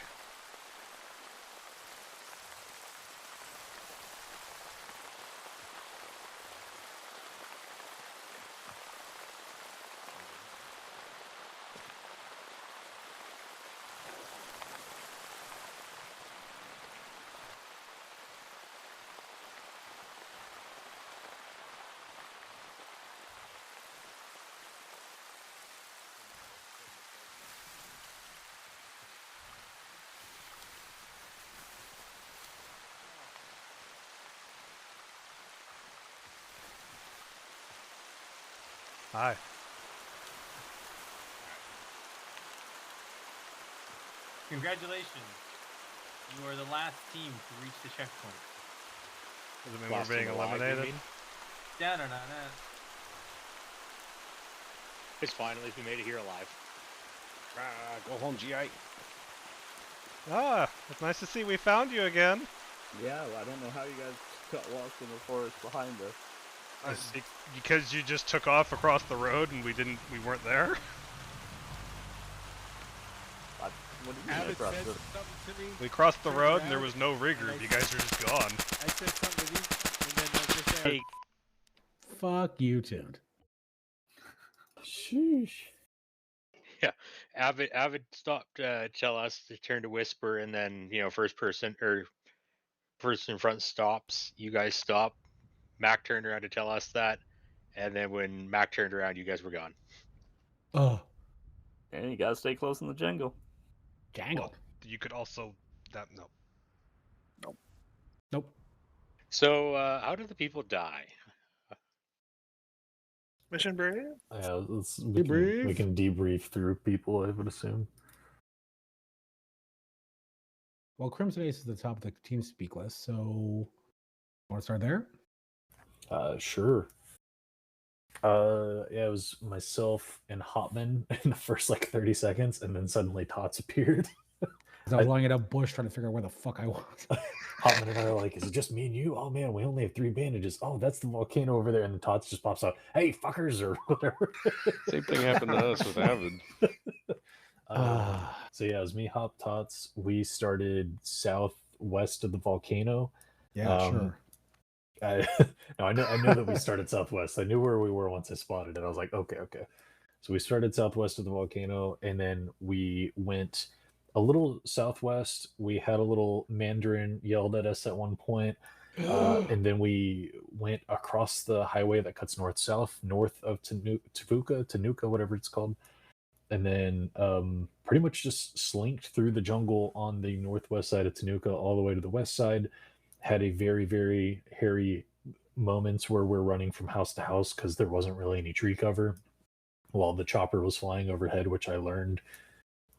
Hi. Congratulations. You are the last team to reach the checkpoint. Does it mean we're being eliminated? Da-da-da-da. It's fine, at least we made it here alive. Go home, GI. Ah, it's nice to see we found you again. Yeah, well, I don't know how you guys got lost in the forest behind us. Because you just took off across the road and we weren't there? What do you mean Abbott across said the... something to me. We crossed the Turned road and there around, was no rigor. and You guys are just gone. I said something to you, and then I just said, Hey. Fuck you, Tuned. Sheesh. Yeah, Avid stopped tell us to turn to whisper, and then first person in front stops. You guys stop. Mac turned around to tell us that, and then when Mac turned around, you guys were gone. Oh, And you gotta stay close in the jungle. jangle. Well, you could also... No. Nope. So, how did the people die? Mission brave. Yeah, we can debrief through people, I would assume. Well, Crimson Ace is at the top of the team speak list, so want to start there? Sure. Yeah, it was myself and Hotman in the first 30 seconds, and then suddenly Tots appeared. I was lying in a bush trying to figure out where the fuck I was. Hotman and I are like, is it just me and you? Oh man, we only have 3 bandages. Oh, that's the volcano over there. And then Tots just pops out, hey, fuckers, or whatever. Same thing happened to us with Avid. So yeah, it was me, Hop, Tots. We started southwest of the volcano. Yeah, sure. I know that we started southwest. I knew where we were once I spotted it. I was like, okay. So we started southwest of the volcano, and then we went a little southwest. We had a little Mandarin yelled at us at one point, and then we went across the highway that cuts north-south, north of Tanuka, whatever it's called, and then pretty much just slinked through the jungle on the northwest side of Tanuka all the way to the west side. Had a very, very hairy moments where we're running from house to house because there wasn't really any tree cover while the chopper was flying overhead, which I learned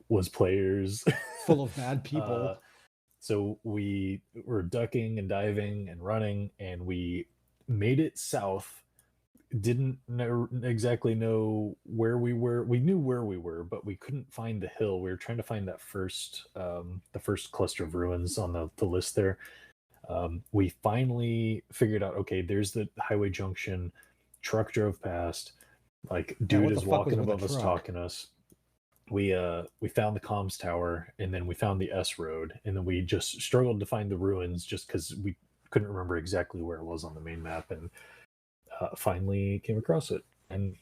was players full of bad people. So we were ducking and diving and running, and we made it south. Didn't exactly know where we were. We knew where we were, but we couldn't find the hill. We were trying to find that the first cluster of ruins on the list there. We finally figured out, okay, there's the highway junction. Truck drove past. Dude is walking above us, talking to us. We found the comms tower, and then we found the S road, and then we just struggled to find the ruins just because we couldn't remember exactly where it was on the main map, and finally came across it. And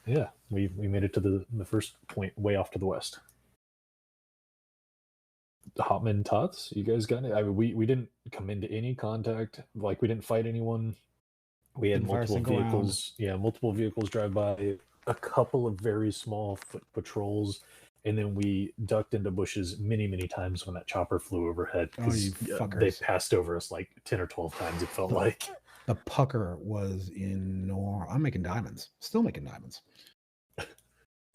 yeah, we made it to the first point way off to the west. Hotman Tots, you guys got it? I mean, we didn't come into any contact. Like, we didn't fight anyone. We had Didn't fire a multiple single round. vehicles. Yeah, multiple vehicles drive by. A couple of very small foot patrols, and then we ducked into bushes many times when that chopper flew overhead. Oh, you They fuckers. passed over us like 10 or 12 times. It felt like The pucker was in I'm making diamonds. Still making diamonds.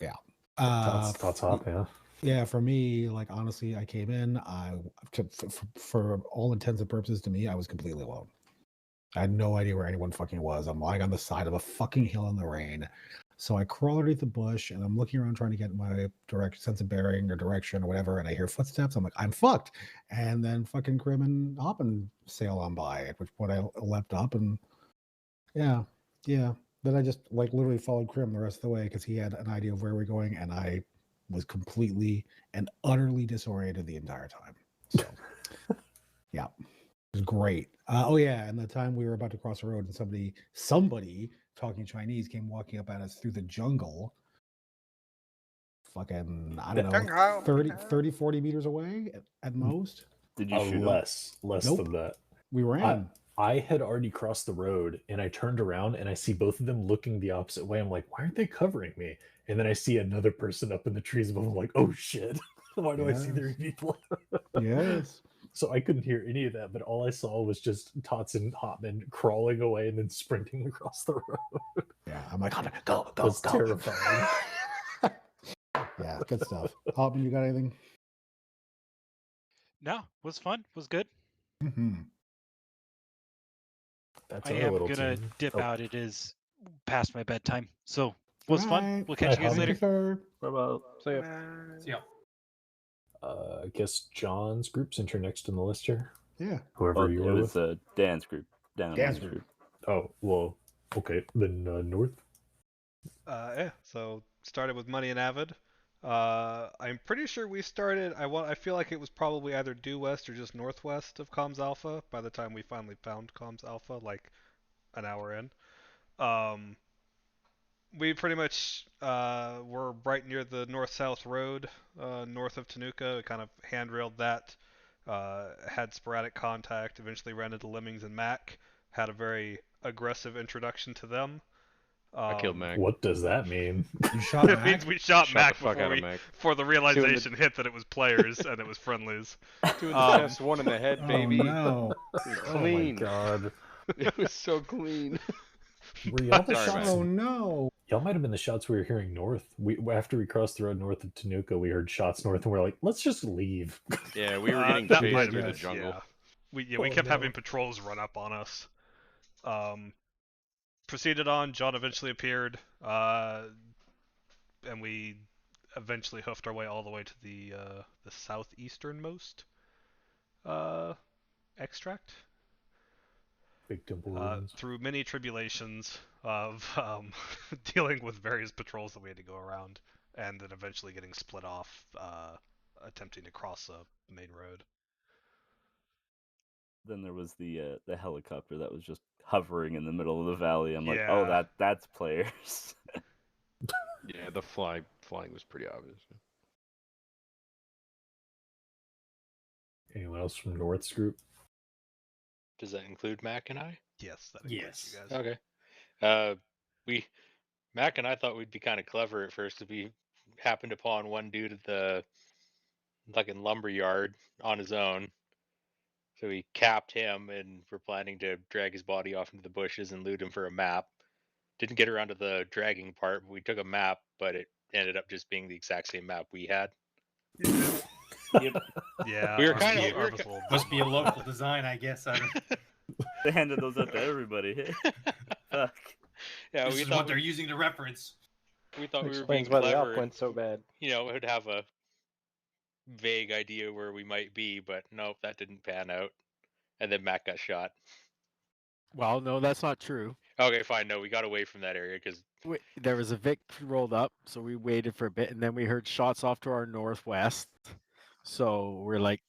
Yeah. Tots hop, yeah. Yeah, for me, like, honestly, I came in, for all intents and purposes, to me, I was completely alone. I had no idea where anyone fucking was. I'm lying on the side of a fucking hill in the rain. So I crawl underneath the bush and I'm looking around trying to get my sense of bearing or direction or whatever. And I hear footsteps. I'm like, I'm fucked. And then fucking Grim and Hoppin sail on by, at which point I leapt up and yeah. Then I just like literally followed Grim the rest of the way because he had an idea of where we're going. And I was completely and utterly disoriented the entire time. So yeah. It was great. Oh yeah, and the time we were about to cross the road and somebody talking Chinese came walking up at us through the jungle. Fucking, I don't know, 30, 40 meters away at most. Did you shoot him? Less Nope. than that. We ran. I had already crossed the road and I turned around and I see both of them looking the opposite way. I'm like, why aren't they covering me? And then I see another person up in the trees above. I'm like, oh shit. Why do I see 3 people? Yes. So I couldn't hear any of that, but all I saw was just Tots and Hotman crawling away and then sprinting across the road. Yeah, I'm like, go. That's terrifying. Yeah, good stuff. Hotman, you got anything? No, was fun. Was good. Mm-hmm. That's I our am little gonna team. dip out. It is past my bedtime. So was fun. We'll catch you guys later. Sir. What about? See ya. I guess John's group's enter next in the list here. Yeah. Whoever you were It with. was Dan's group. Dan's group. Oh, well, okay. Then North. Yeah. So started with Money and Avid. I'm pretty sure we started. I feel like it was probably either due west or just northwest of Comms Alpha by the time we finally found Comms Alpha, like an hour in. We pretty much were right near the north-south road, north of Tanuka. We kind of handrailed that. Had sporadic contact. Eventually ran into Lemmings and Mac. Had a very aggressive introduction to them. I killed Mac. What does that mean? You shot It Mac? means we shot Mac the fuck out of Mac. before the realization hit that it was players and it was friendlies. Doing the best one in the head, baby. Oh, no. Clean. Oh my god. It was so clean. Were y'all the Sorry, shots? man. Oh, no. Y'all might have been the shots we were hearing north. After we crossed the road north of Tanuka, we heard shots north, and we're like, let's just leave. Yeah, we were getting That might chased have through been the jungle. Yeah. We kept having patrols run up on us. Proceeded on. John eventually appeared, and we eventually hoofed our way all the way to the southeasternmost extract. Big temple ruins. Through many tribulations of dealing with various patrols that we had to go around, and then eventually getting split off, attempting to cross a main road. Then there was the helicopter that was just hovering in the middle of the valley. I'm like, Yeah. oh, that's players. Yeah, the flying was pretty obvious. Anyone else from North's group? Does that include Mac and I? Yes, that includes Yes. you guys. Okay. Mac and I thought we'd be kind of clever at first. We happened upon one dude at the fucking lumber yard on his own. So we capped him and we're planning to drag his body off into the bushes and loot him for a map. Didn't get around to the dragging part. We took a map, but it ended up just being the exact same map we had. Yep. Yeah, We were ours kind of- was- we were ours was ki- a little Must be a dumb. local design, I guess. I don't... They handed those out to everybody. Fuck. Yeah, This we is thought what they're using to reference. we thought we were Explains being why the clever. op went so bad. You know, it would have a vague idea where we might be, but nope, that didn't pan out. And then Mac got shot. Well, no, that's not true. Okay, fine. No, we got away from that area because There was a Vic rolled up, so we waited for a bit, and then we heard shots off to our northwest. So we're like,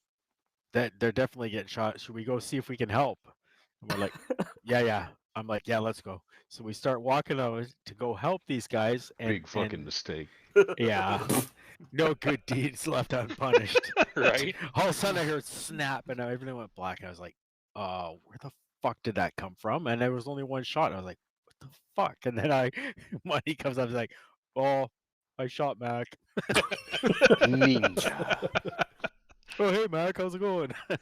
that they're definitely getting shot. Should we go see if we can help? And we're like, yeah. I'm like, yeah, let's go. So we start walking over to go help these guys. And, Big fucking mistake. Yeah. No good deeds left unpunished. Right? All of a sudden I heard snap and everything went black. And I was like, where the fuck did that come from? And there was only one shot. And I was like, what the fuck? And then Money comes up and is like, oh, I shot Mac. Ninja. Oh, hey, Mac, how's it going? You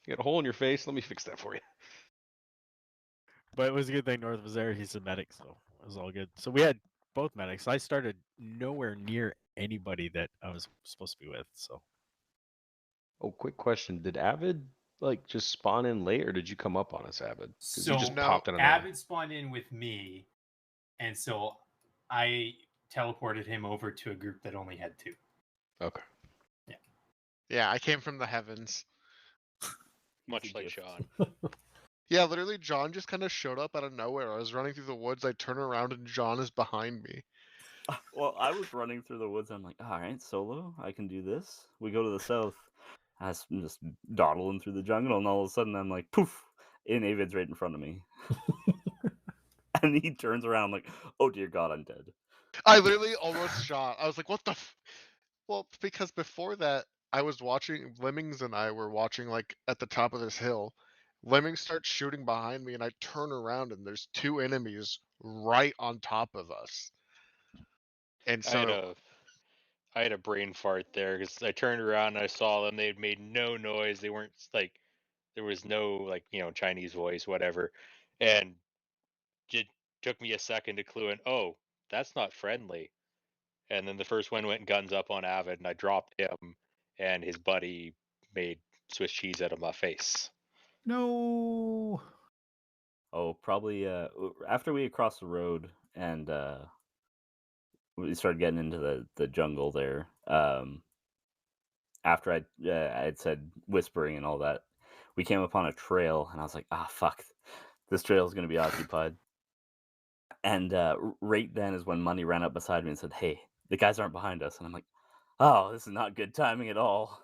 got a hole in your face? Let me fix that for you. But it was a good thing North was there. He's a medic, so it was all good. So we had both medics. I started nowhere near anybody that I was supposed to be with. So Oh, quick question. Did Avid like just spawn in late, or did you come up on us, Avid? Because So you just popped in on Avid spawned in with me, and so I teleported him over to a group that only had 2. Okay. Yeah, I came from the heavens. Much like John. Yeah, literally, John just kind of showed up out of nowhere. I was running through the woods. I turn around and John is behind me. Well, I was running through the woods. I'm like, all right, solo, I can do this. We go to the south. I'm just dawdling through the jungle, and all of a sudden, I'm like, poof, and Avid's right in front of me. And he turns around like, oh dear God, I'm dead. I literally almost shot. I was like, what the Well, because before that, I was watching, Lemmings and I were watching, like, at the top of this hill. Lemmings starts shooting behind me, and I turn around, and there's 2 enemies right on top of us. And so... I had a brain fart there because I turned around and I saw them. They'd made no noise. They weren't like, there was no like, Chinese voice, whatever. And it took me a second to clue in, oh, that's not friendly. And then the first one went guns up on Avid, and I dropped him, and his buddy made Swiss cheese out of my face. No. Oh, probably after we had crossed the road and we started getting into the jungle there. After I'd said whispering and all that, we came upon a trail, and I was like, fuck, this trail is gonna be occupied. And right then is when Money ran up beside me and said, hey, the guys aren't behind us. And I'm like, oh, this is not good timing at all.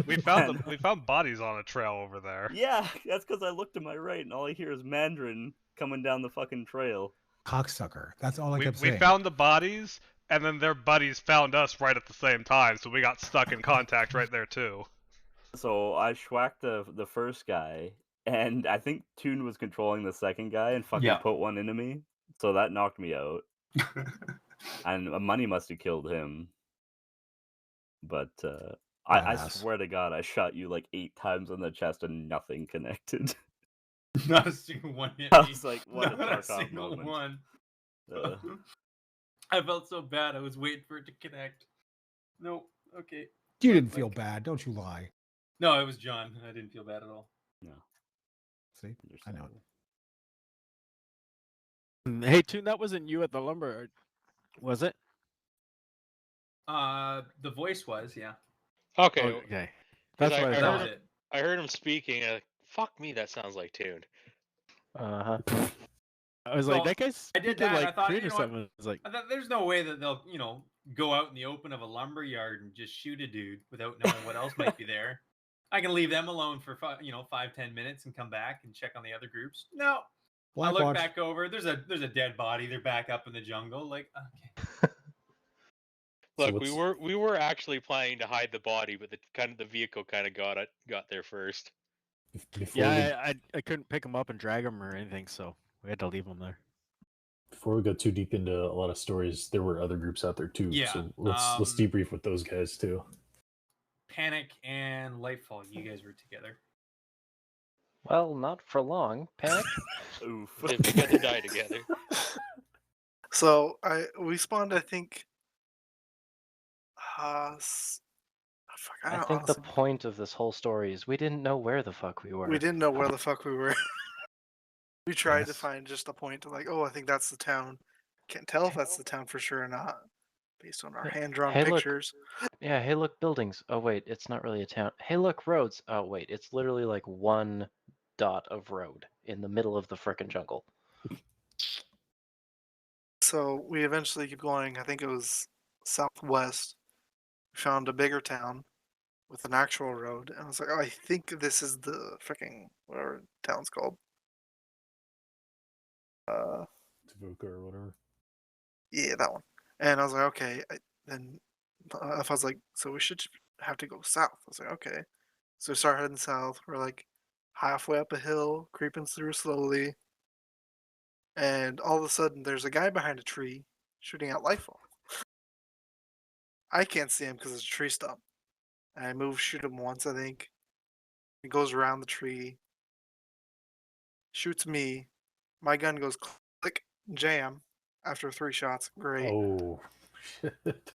We found bodies on a trail over there. Yeah, that's because I looked to my right and all I hear is Mandarin coming down the fucking trail. Cocksucker. That's all I kept We saying. found the bodies, and then their buddies found us right at the same time, so we got stuck in contact right there too. So I schwacked the first guy, and I think Toon was controlling the second guy and fucking put one into me. So that knocked me out. And Money must have killed him. But I swear to God, I shot you like 8 times in the chest and nothing connected. Not a single one hit me. I was like, what Not a a single moment. one. I felt so bad. I was waiting for it to connect. Nope. Okay. You didn't feel bad. Don't you lie. No, it was John. I didn't feel bad at all. No. See? I know. Hey, Toon, that wasn't you at the lumber, was it? The voice was, yeah. Okay. Okay. That's what I thought. I heard him speaking. Fuck me, that sounds like Toon. Uh-huh. I was like, that guy's I did speaking that. like I thought, Creed or something. I was like, I thought there's no way that they'll, go out in the open of a lumber yard and just shoot a dude without knowing what else might be there. I can leave them alone for 5-10 minutes and come back and check on the other groups. No. I look back over. There's a dead body. They're back up in the jungle. Like, okay. Look, we were actually planning to hide the body, but the vehicle kind of got there first. I couldn't pick him up and drag him or anything, so we had to leave him there. Before we go too deep into a lot of stories, there were other groups out there too. Yeah, so let's debrief with those guys too. Panic and Lightfall, you guys were together. Well, not for long. Panic. Oof. They're gonna die together. So we spawned, I think. I think the point of this whole story is we didn't know where the fuck we were. We didn't know where the fuck we were. We tried to find just a point to like, oh, I think that's the town. Can't tell if that's the town for sure or not, based on our hand-drawn pictures. Yeah, hey, look, buildings. Oh, wait, it's not really a town. Hey, look, roads. Oh, wait, it's literally like one dot of road in the middle of the frickin' jungle. So we eventually keep going. I think it was southwest. We found a bigger town with an actual road, and I was like, oh, I think this is the fricking whatever the town's called. Tavuka or whatever. Yeah, that one. And I was like, okay. Then I was like, so we should have to go south. I was like, okay. So we start heading south. We're like halfway up a hill, creeping through slowly. And all of a sudden, there's a guy behind a tree shooting out lightfall. I can't see him because it's a tree stump. And I move, shoot him once, I think. He goes around the tree, shoots me. My gun goes click, jam after 3 shots. Great. Oh, shit.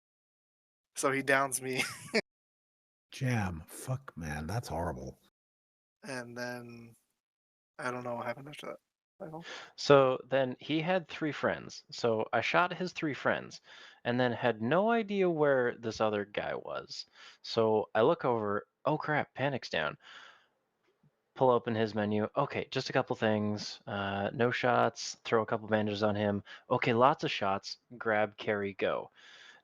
So he downs me. Jam. Fuck, man. That's horrible. And then I don't know what happened after that. So then he had 3 friends. So I shot his 3 friends and then had no idea where this other guy was. So I look over, oh crap, Panic's down. Pull open his menu. Okay, just a couple things. No shots, throw a couple bandages on him. Okay, lots of shots. Grab, carry, go.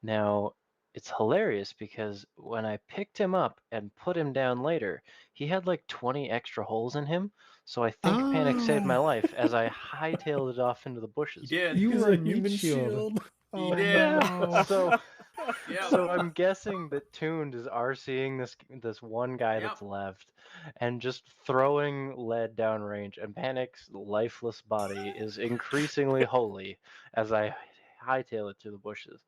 Now, it's hilarious because when I picked him up and put him down later, he had like 20 extra holes in him. So I think Panic saved my life as I hightailed it off into the bushes. He did. You He's were a a meat human shield. shield. Oh, did. no. So, Yep. so I'm guessing that Tuned is RCing this one guy Yep. that's left and just throwing lead downrange, and Panic's lifeless body is increasingly holy as I hightail it to the bushes.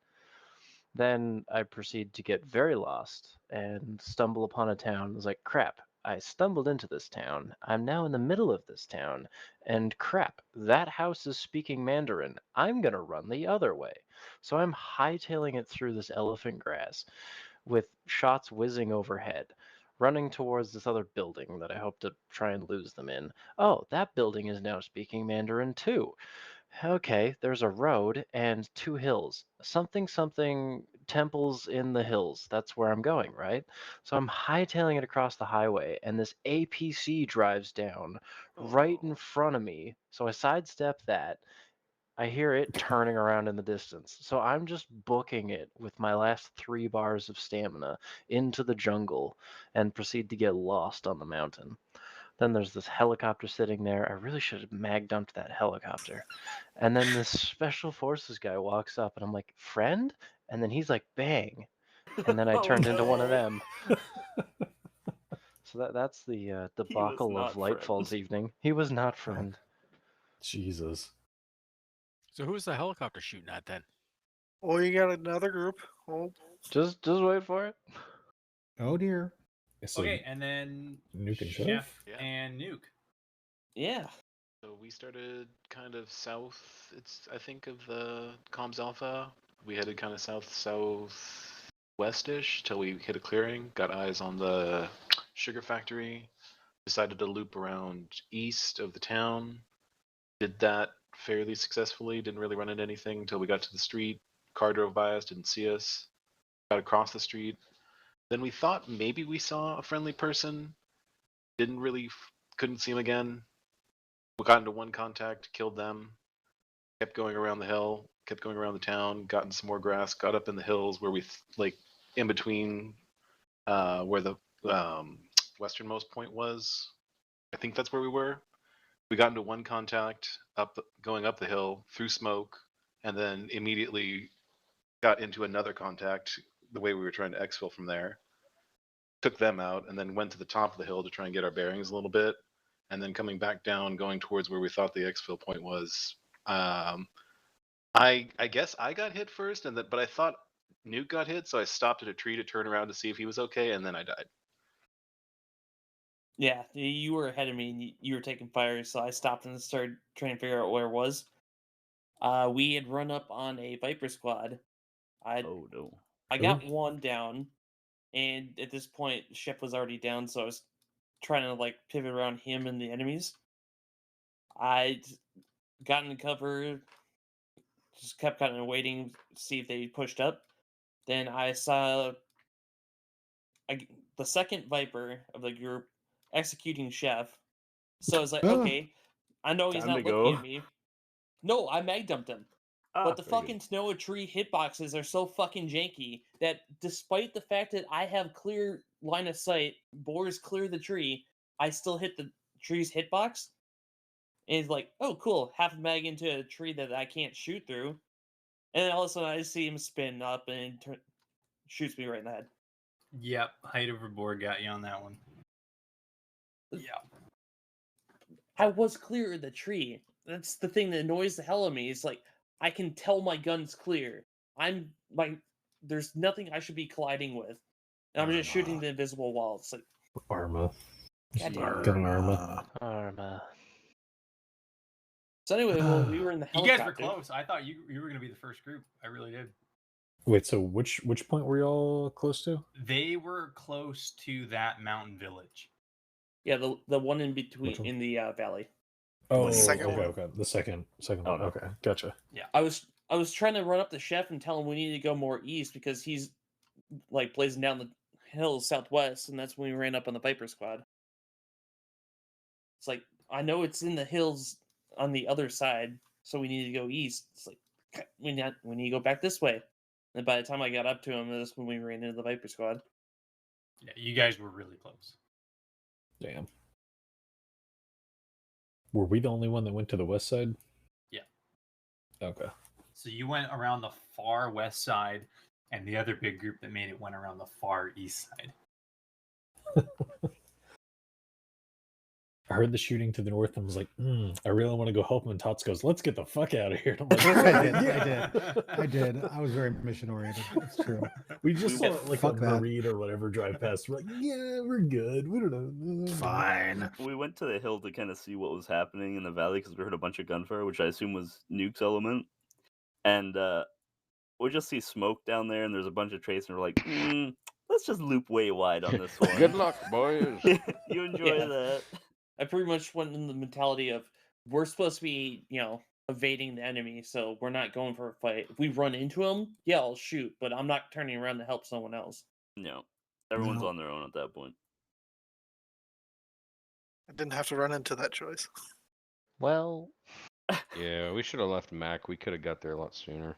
Then I proceed to get very lost and stumble upon a town. I was like, crap, I stumbled into this town. I'm now in the middle of this town. And crap, that house is speaking Mandarin. I'm going to run the other way. So I'm hightailing it through this elephant grass with shots whizzing overhead, running towards this other building that I hope to try and lose them in. Oh, that building is now speaking Mandarin too. Okay, there's a road and 2 hills. Something temples in the hills. That's where I'm going, right? So I'm hightailing it across the highway, and this APC drives down right in front of me. So I sidestep that. I hear it turning around in the distance. So I'm just booking it with my last 3 bars of stamina into the jungle and proceed to get lost on the mountain. Then there's this helicopter sitting there. I really should have mag dumped that helicopter. And then this special forces guy walks up, and I'm like, friend? And then he's like, bang. And then I turned into one of them. So that's the debacle of Lightfall's evening. He was not friend. Jesus. So who's the helicopter shooting at then? Oh, you got another group. Oh. Just wait for it. Oh, dear. So Okay, and then Nuke and Chef Chef? and Nuke. Yeah. So we started kind of south, I think, of the Comms Alpha. We headed kind of southwestish till we hit a clearing, got eyes on the sugar factory, decided to loop around east of the town. Did that fairly successfully, didn't really run into anything until we got to the street. Car drove by us, didn't see us. Got across the street. Then we thought maybe we saw a friendly person. Couldn't see him again. We got into one contact, killed them, kept going around the hill, kept going around the town, got into some more grass, got up in the hills where we, in between where the westernmost point was. I think that's where we were. We got into one contact, going up the hill, through smoke, and then immediately got into another contact the way we were trying to exfil from there. Took them out, and then went to the top of the hill to try and get our bearings a little bit. And then coming back down, going towards where we thought the exfil point was. I guess I got hit first, but I thought Nuke got hit, so I stopped at a tree to turn around to see if he was okay, and then I died. Yeah, you were ahead of me, and you were taking fire, so I stopped and started trying to figure out where it was. We had run up on a Viper squad. Oh no. I got one down, and at this point, Chef was already down, so I was trying to pivot around him and the enemies. I got in cover, just kept kind of waiting to see if they pushed up. Then I saw the second Viper of the group executing Chef. So I was like, okay, I know he's Time not to looking go. at me. No, I mag dumped him. But the very fucking snow tree hitboxes are so fucking janky that despite the fact that I have clear line of sight, boars clear the tree, I still hit the tree's hitbox. And he's like, "Oh, cool! Half a mag into a tree that I can't shoot through." And then all of a sudden, I see him spin up and shoots me right in the head. Yep, height overboard got you on that one. Yeah. I was clear of the tree. That's the thing that annoys the hell out of me. It's like I can tell my gun's clear. There's nothing I should be colliding with. And I'm just shooting the invisible wall. It's like Arma. God damn it. Get an Arma. Arma. So anyway, well, we were in the You helicopter. guys were close. I thought you were going to be the first group. I really did. Wait, so which point were y'all close to? They were close to that mountain village. Yeah, the one in between Which one? in the valley. Oh, second okay, one. okay. The second one. Okay, gotcha. Yeah. I was trying to run up the chef and tell him we need to go more east because he's like blazing down the hills southwest, and that's when we ran up on the Viper squad. It's like I know it's in the hills on the other side, so we need to go east. It's like we need to go back this way. And by the time I got up to him, that's when we ran into the Viper squad. Yeah, you guys were really close. Damn. Were we the only one that went to the west side? Yeah. Okay. So you went around the far west side, and the other big group that made it went around the far east side. I heard the shooting to the north and was like, I really want to go help him. And Tots goes, let's get the fuck out of here. And I'm like, I did. I was very mission oriented. It's true. We just saw like a Fuck that. Marine or whatever drive past. We're like, yeah, we're good. We don't know. Fine. We went to the hill to kind of see what was happening in the valley because we heard a bunch of gunfire, which I assume was Nuke's element. And we just see smoke down there, and there's a bunch of trace, and we're like, let's just loop way wide on this one. Good luck, boys. You enjoy that. I pretty much went in the mentality of we're supposed to be, evading the enemy, so we're not going for a fight. If we run into them, yeah, I'll shoot, but I'm not turning around to help someone else. No. Everyone's No. on their own at that point. I didn't have to run into that choice. Well, Yeah, we should have left Mac. We could have got there a lot sooner.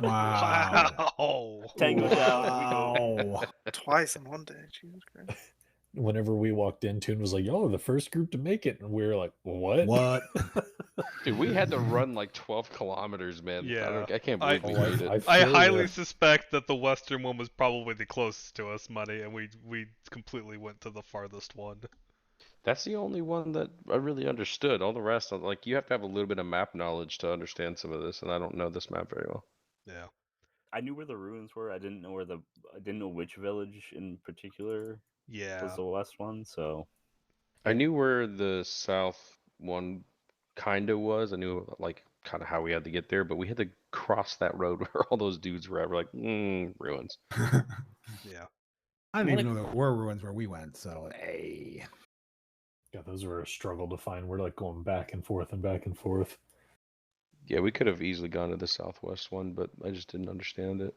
Wow. Wow. Tango down. Wow. Twice in one day. Jesus Christ. Whenever we walked in, Toon was like, y'all are the first group to make it. And we were like, what? What? Dude, we had to run like 12 kilometers, man. Yeah. I can't believe we made it. I feel highly ya. suspect that the western one was probably the closest to us, Money, and we completely went to the farthest one. That's the only one that I really understood. All the rest, like, you have to have a little bit of map knowledge to understand some of this, and I don't know this map very well. Yeah. I knew where the ruins were. I didn't know which village in particular Yeah. was the west one, so I knew where the south one kind of was. I knew, like, kind of how we had to get there, but we had to cross that road where all those dudes were at. We're like, ruins. Yeah. I didn't even know there were ruins where we went, so hey. Yeah, those were a struggle to find. We're like going back and forth and back and forth. Yeah, we could have easily gone to the southwest one, but I just didn't understand it.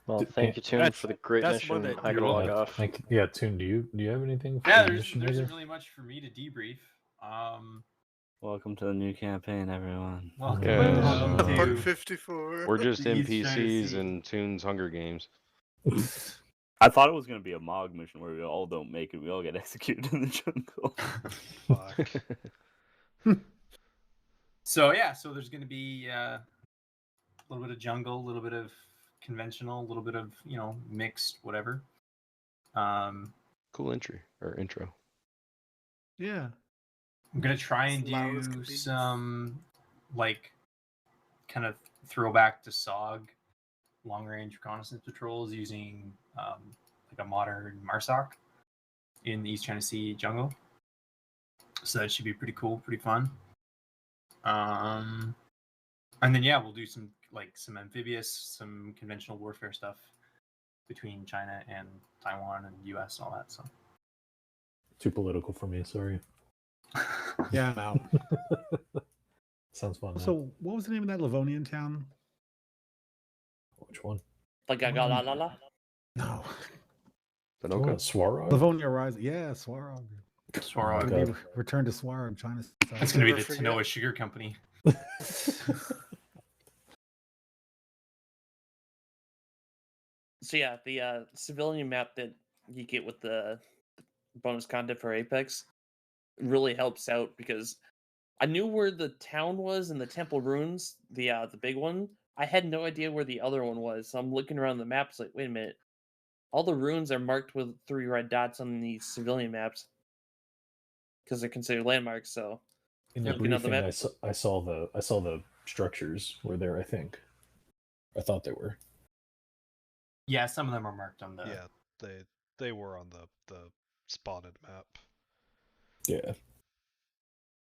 well, thank you, Toon, for the great that's one mission. that I you're gotta log welcome. off. Yeah, Toon, do you have anything for Yeah, the there mission isn't later? really much for me to debrief. welcome to the new campaign, everyone. Welcome, Yeah. welcome Part to 54. We're just He's trying to NPCs see. and Toon's Hunger Games. I thought it was going to be a MOG mission where we all don't make it. We all get executed in the jungle. Fuck. So yeah, so there's going to be a little bit of jungle, a little bit of conventional, a little bit of mixed, whatever. Cool entry or intro. Yeah. I'm gonna try and As loud as do can be. some like kind of throwback to SOG long range reconnaissance patrols using like a modern MARSOC in the East China Sea jungle. So that should be pretty cool, pretty fun. And then yeah, we'll do some amphibious, some conventional warfare stuff between China and Taiwan and US and all that. So Too political for me, sorry. Yeah, I'm out. Sounds fun. So, what was the name of that Livonian town? Which one? Like la la la la. No. Sunoka? Swarog? Livonia Rising. Yeah, Swarog. Swarog. Maybe return to Swarog, China. That's going to be the forget. Tanoa Sugar Company. So yeah, the civilian map that you get with the bonus content for Apex, really helps out because I knew where the town was and the temple ruins, the big one. I had no idea where the other one was, so I'm looking around the maps like, wait a minute, all the ruins are marked with 3 red dots on the civilian maps because they're considered landmarks. So In the looking at the briefing, map, I saw the structures were there. I think. I thought they were. Yeah, some of them are marked on the. Yeah, they were on the spotted map. Yeah.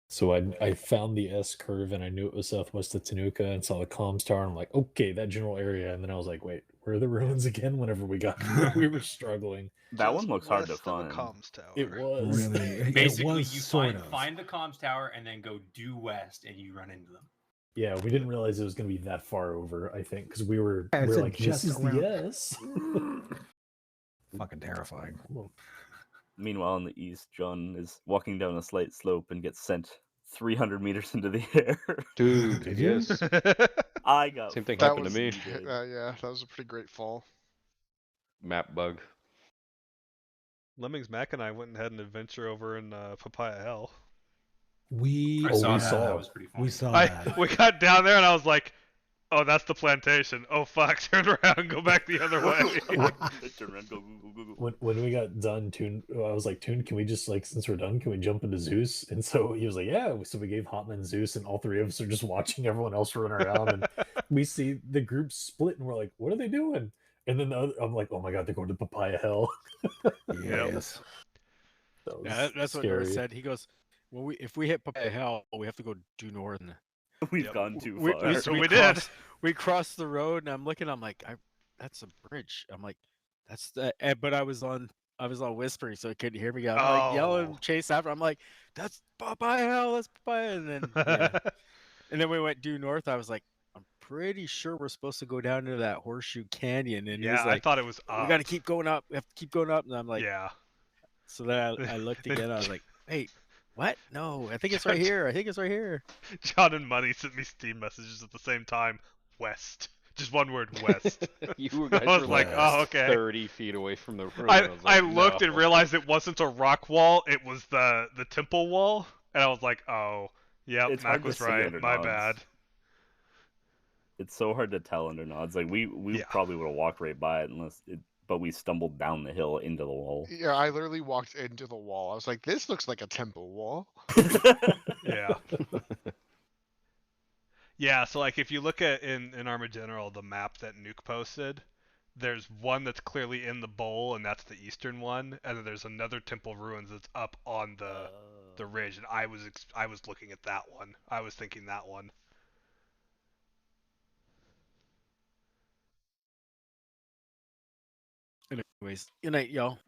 So I found the S curve and I knew it was southwest of Tanuka and saw the comms tower. And I'm like, okay, that general area. And then I was like, wait, where are the ruins again? Whenever we got there, we were struggling. That one looks hard to West of a find. comms tower. It was. Really, Basically, it was you sort of. find the comms tower and then go due west, and you run into them. Yeah, we didn't realize it was going to be that far over. I think because we were Yeah, it's like, just this is around- the S. Fucking terrifying. Meanwhile, in the east, John is walking down a slight slope and gets sent 300 meters into the air. Dude, Did you? yes. I got Same thing That happened was to me. yeah, that was a pretty great fall. Map bug. Lemmings Mac and I went and had an adventure over in Papaya Hill. We I saw we that. saw. That was pretty funny. we saw that. We got down there and I was like, oh, that's the plantation. Oh fuck, turn around and go back the other way. Turn around, go. When we got done, Toon, I was like, Toon, can we just like, since we're done, can we jump into Zeus? And so he was like, yeah. So we gave Hotman Zeus, and all 3 of us are just watching everyone else run around, and we see the group split, and we're like, what are they doing? And then I'm like, oh my god, they're going to Papaya Hill. Yes. That was Yeah, that's what scary. Norris said. He goes, "Well, if we hit Papaya Hill, we have to go due north." And We've gone too we, far. That's what we did. We crossed the road, and I'm looking. I'm like, that's a bridge. I'm like, that's the. But I was on whispering, so he couldn't hear me. I'm like yelling, chase after. I'm like, that's Papaya Hill. That's Papaya. And then and then we went due north. I was like, I'm pretty sure we're supposed to go down into that horseshoe canyon. And he was like, I thought it was up. we got to keep going up. We have to keep going up. And I'm like, yeah. So then I looked again. I was like, wait, what? No, I think it's right here. I think it's right here. John and Money sent me Steam messages at the same time. West. Just one word, west. You guys I was were like, oh, okay. 30 feet away from the room. I looked no. and realized it wasn't a rock wall. It was the temple wall. And I was like, oh, yep, It's Mac hard to was see right. under My nods. bad. It's so hard to tell under nods. Like we probably would have walked right by it but we stumbled down the hill into the wall. Yeah, I literally walked into the wall. I was like, this looks like a temple wall. Yeah. Yeah, so like if you look at in Arma General, the map that Nuke posted, there's one that's clearly in the bowl, and that's the eastern one, and then there's another temple ruins that's up on the ridge, and I was looking at that one. I was thinking that one. Anyways, good night, y'all.